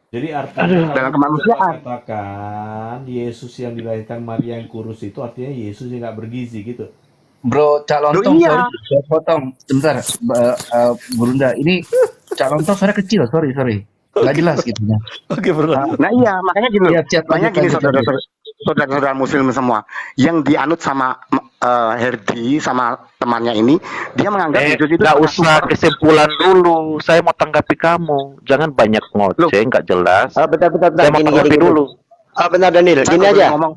Jadi artinya dalam kalau kita kemanusiaan. katakan Yesus yang dilahirkan Maria yang kurus itu artinya Yesus yang nggak bergizi gitu. Bro, Cak Loh Lontong, iya, sorry, saya potong. Sebentar, Burunda. Ini Cak Lontong suara kecil, sorry. Nggak jelas gitu ya. Oke, bro. nah iya makanya gini loh. Iya, Cak, Makanya gini lanjut. saudara-saudara Muslim semua, yang dianut sama Herdi sama temannya ini, dia menganggap Yesus itu Nggak sangat usah super. kesimpulan dulu. Saya mau tanggapi kamu. Jangan banyak Loh, ngoceh, nggak jelas. Bentar, Saya mau gini, tanggapi dulu. bentar Daniel, saya gini nggak boleh aja. ngomong.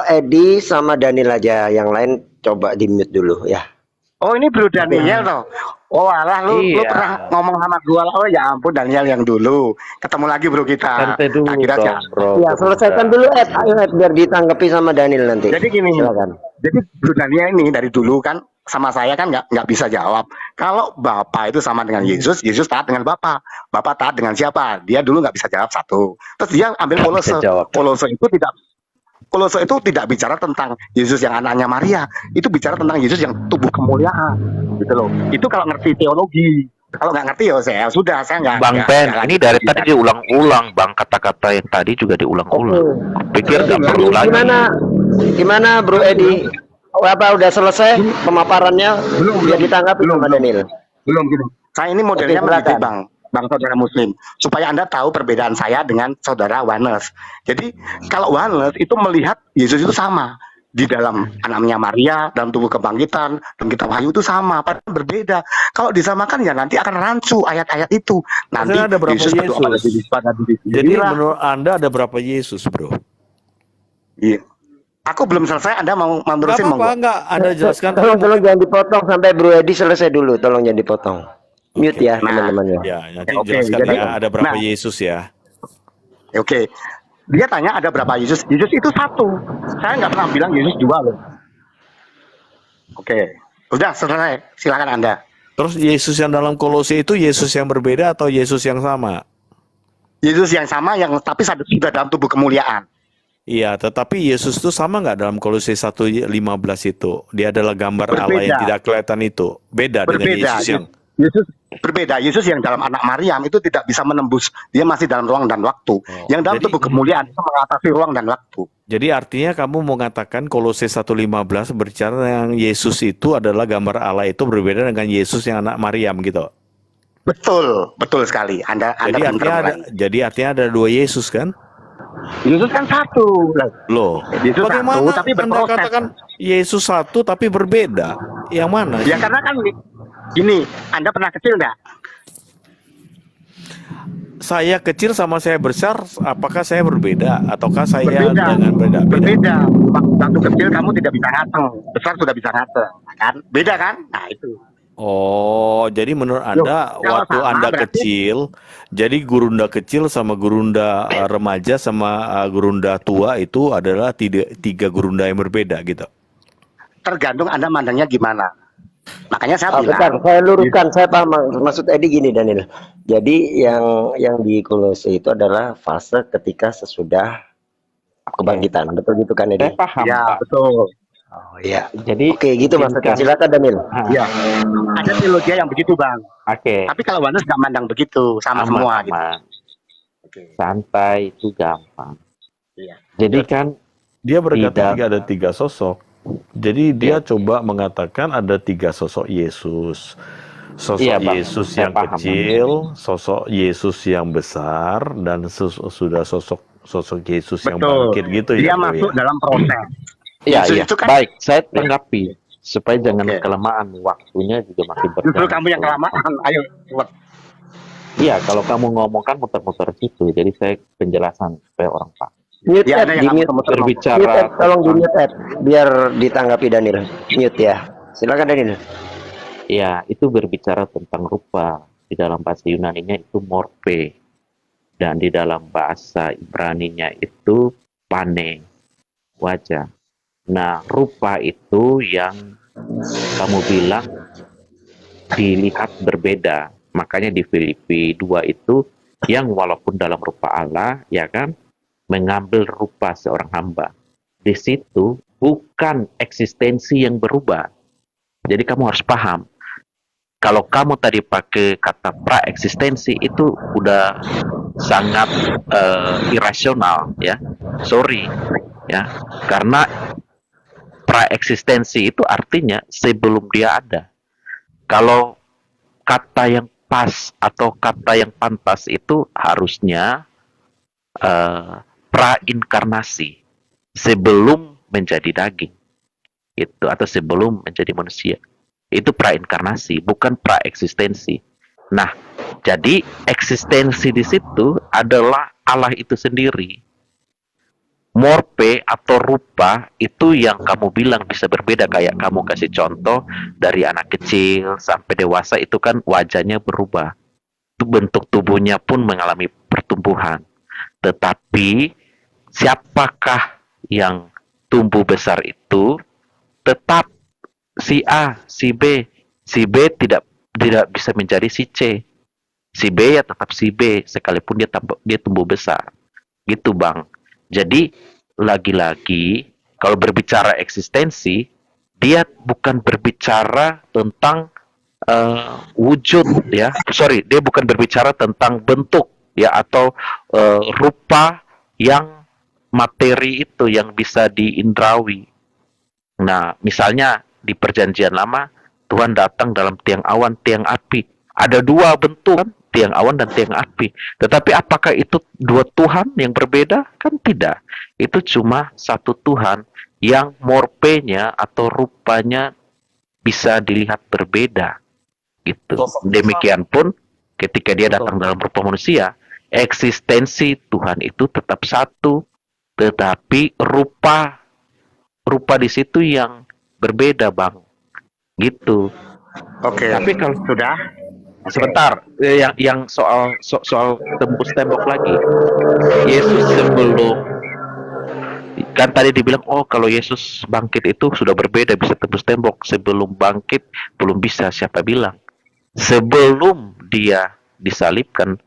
Edi sama Daniel aja, yang lain coba di mute dulu ya. Oh ini Bro Daniel toh. Oh alah lu Iya. pernah ngomong sama gua lah. Oh ya ampun Daniel yang dulu. Ketemu lagi bro kita. Santai dulu Tak kira dong, siapa. bro. Ya, selesaikan dulu Ed, ayo Ed, biar ditanggapi sama Daniel nanti. Jadi gini. Silakan. Jadi Bro Daniel ini dari dulu kan sama saya kan nggak bisa jawab. Kalau Bapa itu sama dengan Yesus, Yesus taat dengan Bapa. Bapa taat dengan siapa? Dia dulu nggak bisa jawab satu. Terus dia ambil Nggak bisa Kolose. jawab. Kolose itu tidak bicara tentang Yesus yang anaknya Maria. Itu bicara tentang Yesus yang tubuh kemuliaan. Gitu loh. Itu kalau ngerti teologi. Kalau nggak ngerti ya saya sudah saya nggak. Bang nggak- Ben, nggak ini lanjut dari lagi. tadi diulang-ulang, Bang. Kata-kata yang tadi juga diulang-ulang. Pikir nggak Jadi perlu lagi. gimana Bro Edi? Apa udah selesai pemaparannya? Biar ditanggapi sama Daniel. Belum gini. Saya ini modelnya Oke, mendidik silakan. bang saudara Muslim supaya Anda tahu perbedaan saya dengan saudara Wanes. Jadi kalau Wanes itu melihat Yesus itu sama di dalam anaknya Maria, dalam tubuh kebangkitan, dalam kitab Wahyu itu sama, padahal berbeda. Kalau disamakan ya nanti akan rancu ayat-ayat itu. Nanti Maksudnya ada berapa Yesus berdoa pada Yesus? diri Jadi sendirilah. menurut Anda ada berapa Yesus, bro? Iya. Aku belum selesai, Anda mau Nggak terusin apa-apa, monggo. nggak. Anda jelaskan. Tolong jangan dipotong sampai Bro Edi selesai dulu. Tolong jangan dipotong. Mute Oke. ya Nah, teman-teman ya. Ya, nanti oke, jelaskan jadi ya ada berapa nah, Yesus ya. oke. Dia tanya ada berapa Yesus? Yesus itu satu. Saya nggak pernah bilang Yesus dua loh. Oke. Udah selesai. Silakan Anda. Terus Yesus yang dalam Kolose itu Yesus yang berbeda atau Yesus yang sama? Yesus yang sama yang tapi sudah dalam tubuh kemuliaan. Iya, tetapi Yesus itu sama nggak dalam Kolose 1:15 itu? Dia adalah gambar Allah yang Berbeda. tidak kelihatan itu. Beda dengan Berbeda. Yesus yang Yesus berbeda. Yesus yang dalam anak Maryam itu tidak bisa menembus. Dia masih dalam ruang dan waktu. Yang dalam jadi- tubuh kemuliaan itu mengatasi ruang dan waktu. Jadi artinya kamu mau mengatakan Kolose 1:15 berbicara dengan Yesus itu adalah gambar Allah itu berbeda dengan Yesus yang anak Maryam gitu. Betul, betul sekali. Anda Jadi artinya ada dua Yesus kan? Yesus kan satu. Loh, Yesus bagaimana satu tapi Anda berproses. katakan Yesus satu tapi berbeda? Yang mana? Ya karena kan gini, Anda pernah kecil nggak? Saya kecil sama saya besar, apakah saya berbeda ataukah saya Berbeda. dengan beda? Berbeda. Waktu kecil kamu tidak bisa ngateng, besar sudah bisa ngateng, kan? Beda kan? Nah itu. Oh, jadi menurut Anda kalau waktu sama Anda berarti- kecil, jadi gurunda kecil sama gurunda remaja sama gurunda tua itu adalah tiga gurunda yang berbeda gitu. Tergantung Anda mandangnya gimana. Makanya saya Bentar, bilang. saya luruskan, saya paham maksud Edi gini Daniel. Jadi yang di Kolose itu adalah fase ketika sesudah kebangkitan, betul gitu kan Edi? Saya paham, Ya Pak. betul. Oh iya. Jadi Oke, gitu maksudnya. ringkas. Silakan Daniel. Ya. Ada teologi yang begitu bang. Oke. Tapi kalau Wanes nggak mandang begitu, sama semua gitu. Aman. Oke. Santai itu gampang. Iya. Jadi kan Dia berkata Tidak. ada tiga sosok. Jadi dia coba mengatakan ada tiga sosok Yesus. Sosok Iya, Bang. Yesus Saya yang paham, kecil, sosok Yesus yang besar, dan sudah sosok Yesus yang Betul. bangkit gitu Dia ya. Bro, masuk ya? dalam proses. Iya, Yesus iya. itu kan- Baik, saya tanggapi supaya jangan Oke. kelamaan, waktunya juga makin Justru berjalan. kamu yang kelamaan. Ayo. Buat. Iya, kalau kamu ngomong kan muter-muter situ, jadi saya penjelasan supaya orang paham. Mute Ya, Ed, ada di yang mute. muter-muter ngomong. Mute Berbicara Ed, tolong di mute Ed, biar ditanggapi Daniel. Mute ya. Silakan Daniel. ya itu berbicara tentang rupa. Di dalam bahasa Yunaninya itu morphe, dan di dalam bahasa Ibraninya itu pane, wajah. Nah, rupa itu yang kamu bilang dilihat berbeda. Makanya di Filipi 2 itu yang walaupun dalam rupa Allah, ya kan, mengambil rupa seorang hamba. Di situ bukan eksistensi yang berubah. Jadi kamu harus paham. Kalau kamu tadi pakai kata pra-eksistensi itu udah sangat irasional, ya. Sorry, ya. Karena pra-eksistensi itu artinya sebelum dia ada. Kalau kata yang pas atau kata yang pantas itu harusnya pra-inkarnasi, sebelum menjadi daging itu, atau sebelum menjadi manusia. Itu pra-inkarnasi, bukan pra-eksistensi. Nah, jadi eksistensi di situ adalah Allah itu sendiri. Morpe atau rupa itu yang kamu bilang bisa berbeda, kayak kamu kasih contoh dari anak kecil sampai dewasa itu kan wajahnya berubah. Itu bentuk tubuhnya pun mengalami pertumbuhan. Tetapi siapakah yang tumbuh besar itu tetap si A, si B. Si B tidak bisa menjadi si C. Si B ya tetap si B sekalipun dia tumbuh besar. Gitu, Bang. Jadi lagi-lagi kalau berbicara eksistensi, dia bukan berbicara tentang wujud, ya. Sorry, dia bukan berbicara tentang bentuk, ya, atau rupa yang materi itu yang bisa diindrawi. Nah, misalnya di Perjanjian Lama, Tuhan datang dalam tiang awan, tiang api. Ada dua bentuk, kan? Tiang awan dan tiang api. Tetapi apakah itu dua Tuhan yang berbeda? Kan tidak. Itu cuma satu Tuhan yang morpenya atau rupanya bisa dilihat berbeda. Gitu. Demikian pun ketika dia datang dalam rupa manusia, eksistensi Tuhan itu tetap satu, tetapi rupa di situ yang berbeda, Bang. Gitu. Oke. Tapi kalau Sudah? sebentar, yang soal tembus tembok lagi. Yesus sebelum, kan tadi dibilang, oh kalau Yesus bangkit itu sudah berbeda, bisa tembus tembok. Sebelum bangkit belum bisa. Siapa bilang? Sebelum dia disalibkan,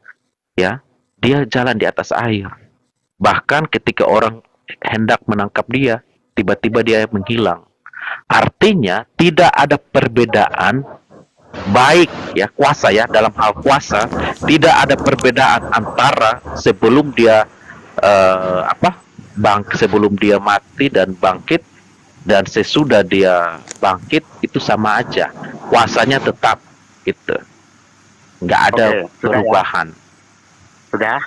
ya, dia jalan di atas air. Bahkan ketika orang hendak menangkap dia, tiba-tiba dia menghilang. Artinya tidak ada perbedaan, baik ya kuasa, ya, dalam hal kuasa tidak ada perbedaan antara sebelum dia sebelum dia mati dan bangkit dan sesudah dia bangkit, itu sama aja, kuasanya tetap gitu, nggak ada perubahan. Sudah?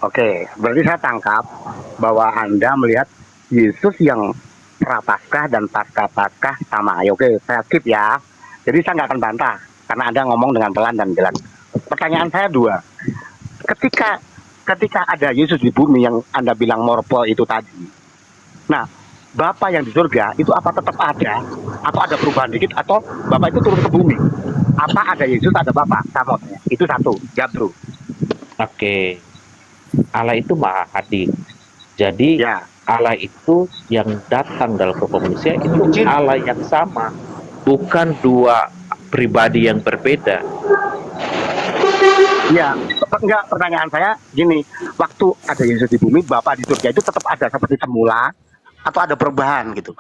Oke, berarti saya tangkap bahwa Anda melihat Yesus yang prapaskah dan pasca-paskah sama. Oke, saya skip ya. Jadi saya nggak akan bantah karena Anda ngomong dengan pelan dan jelas. Pertanyaan saya dua. Ketika ada Yesus di bumi yang Anda bilang morpo itu tadi. Nah, Bapa yang di surga itu apa tetap ada atau ada perubahan dikit atau Bapa itu turun ke bumi? Apa ada Yesus, ada Bapa? Sama. Itu satu. Jawab dulu. Oke. Allah itu maha hadir. Jadi ya, Allah itu yang datang dalam rupa manusia itu Allah yang sama. Bukan dua pribadi yang berbeda. Ya, enggak, pertanyaan saya gini, waktu ada Yesus di bumi, Bapa di surga itu tetap ada seperti semula atau ada perubahan gitu?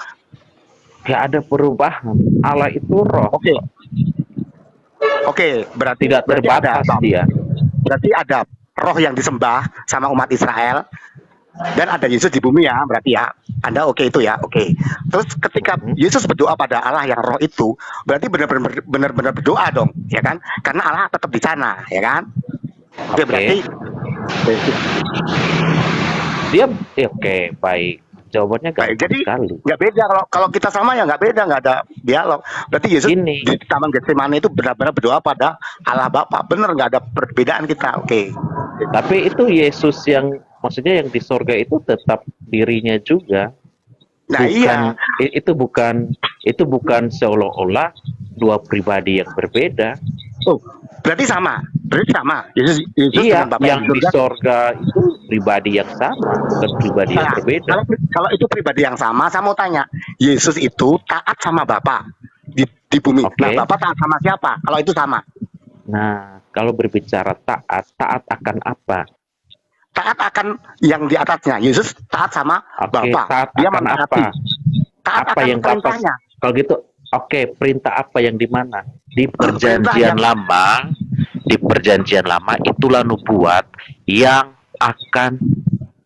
Ya, ada perubahan. Allah itu roh. Oke, berarti tidak terbatas dia. Berarti ada roh yang disembah sama umat Israel dan ada Yesus di bumi, ya, berarti ya. Anda oke itu ya, oke. Terus ketika Yesus berdoa pada Allah yang roh itu, berarti benar-benar berdoa dong, ya kan? Karena Allah tetap di sana, ya kan? Oke, berarti dia oke, baik. Jawabannya baik. Jadi sekali. Nggak beda kalau kita sama ya, nggak beda, nggak ada dialog. Berarti Yesus di Taman Getsemani itu benar-benar berdoa pada Allah Bapa, benar, nggak ada perbedaan kita, oke. Tapi itu Yesus yang maksudnya yang di sorga itu tetap dirinya juga. Nah, bukan, itu bukan seolah-olah dua pribadi yang berbeda. Oh, berarti sama. Yesus iya, dengan Bapa yang di sorga itu pribadi yang sama, bukan pribadi yang berbeda. Kalau itu pribadi yang sama, saya mau tanya, Yesus itu taat sama Bapa di bumi. Nah, Bapa taat sama siapa? Kalau itu sama. Nah, kalau berbicara taat, taat akan apa? Taat akan yang di atasnya. Yesus taat sama Oke, Bapa. taat Dia akan mentaati. apa? Taat Apa akan yang Bapak, perintahnya. kalau gitu, oke, perintah apa yang di mana? Di Perintah perjanjian yang lama, di perjanjian lama itulah nubuat yang akan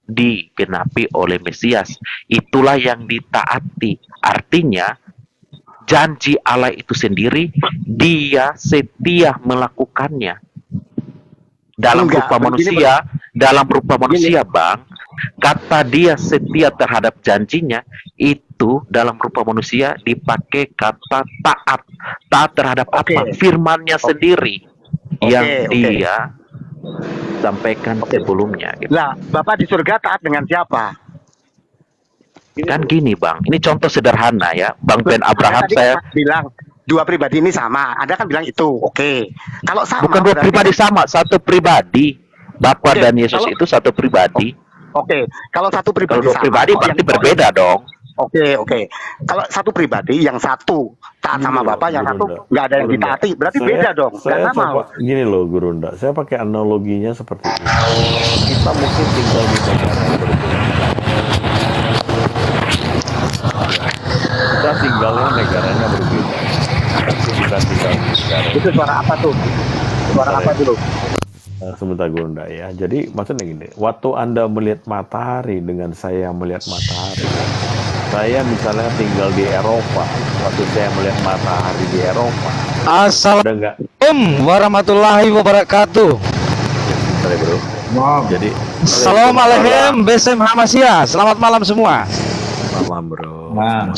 digenapi oleh Mesias. Itulah yang ditaati. Artinya, janji Allah itu sendiri, dia setia melakukannya. Dalam enggak rupa begini, manusia, dalam rupa begini. manusia, Bang, kata dia setia terhadap janjinya, itu dalam rupa manusia dipakai kata taat. Taat terhadap Oke. apa? Firmannya sendiri yang Oke. dia sampaikan sebelumnya. Gitu. Lah, Bapak di surga taat dengan siapa? Kan gini, Bang, ini contoh sederhana ya. Bang Ben Anda Abraham, tadi saya bilang dua pribadi ini sama. Anda kan bilang itu. Oke. Kalau sama bukan dua berarti pribadi sama, satu pribadi. Bapa Oke, dan Yesus kalau- itu satu pribadi. Oke, kalau satu Kalau pribadi dua sama, pribadi kok berarti yang berbeda dong. Oke. Kalau satu pribadi, yang satu taat sama Gini loh, Bapak, yang satu Gurunda. nggak ada yang Gurunda. ditaati. Berarti beda dong. Nggak Saya sama. coba gini loh, Gurunda. Saya pakai analoginya seperti ini. Kita mungkin tinggal di negara yang berbeda. Kita tinggalnya negaranya berbeda. Tapi kita tinggal di negara. Itu suara apa tuh? Suara apa dulu? Sebentar Gurunda ya. Jadi maksudnya gini, waktu Anda melihat matahari dengan saya yang melihat matahari, saya misalnya tinggal di Eropa, waktu saya melihat matahari di Eropa, ada nggak? Assalamualaikum warahmatullahi wabarakatuh. Bentar ya, bro. Jadi Assalamualaikum BSM Hamasya. Selamat malam semua. malam bro. Malam.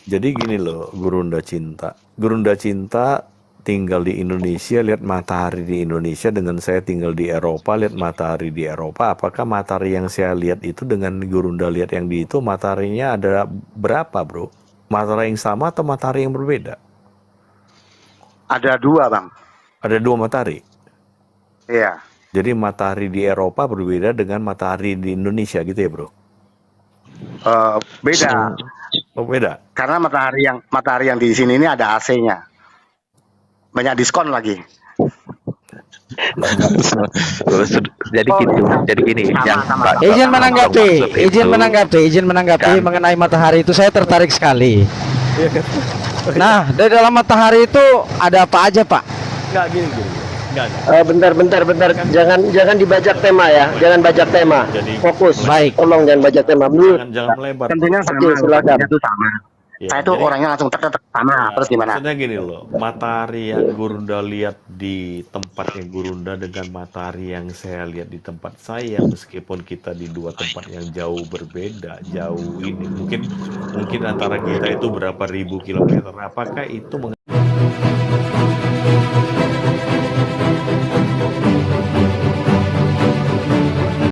Jadi gini loh, Gurunda cinta tinggal di Indonesia, lihat matahari di Indonesia, dengan saya tinggal di Eropa, lihat matahari di Eropa. Apakah matahari yang saya lihat itu dengan Gurunda lihat yang di itu, mataharinya ada berapa bro? Matahari yang sama atau matahari yang berbeda? Ada dua, Bang. Ada dua matahari. Iya. Jadi matahari di Eropa berbeda dengan matahari di Indonesia gitu ya bro? Beda. Oh beda. Karena matahari yang di sini ini ada AC-nya. Banyak diskon lagi. Jadi gitu. Jadi gini. yang Mbak- Izin Mbak menanggapi, maksud itu, izin menanggapi Kan. mengenai matahari itu saya tertarik sekali. Nah, dari dalam matahari itu ada apa aja, Pak? Nggak gini. Nggak. Bentar. Jangan dibajak tema ya. Jangan bajak tema. Jadi Fokus. Baik. Tolong jangan bajak tema. jangan melebar. Tentunya sama. Oke, silakan. Itu sama. Ya, Saya tuh jadi- orangnya langsung tek sama. Terus gimana? Maksudnya gini loh, matahari yang Gurunda lihat di tempatnya Gurunda dengan matahari yang saya lihat di tempat saya, meskipun kita di dua tempat yang jauh berbeda, jauh ini mungkin antara kita itu berapa ribu kilometer. Apakah itu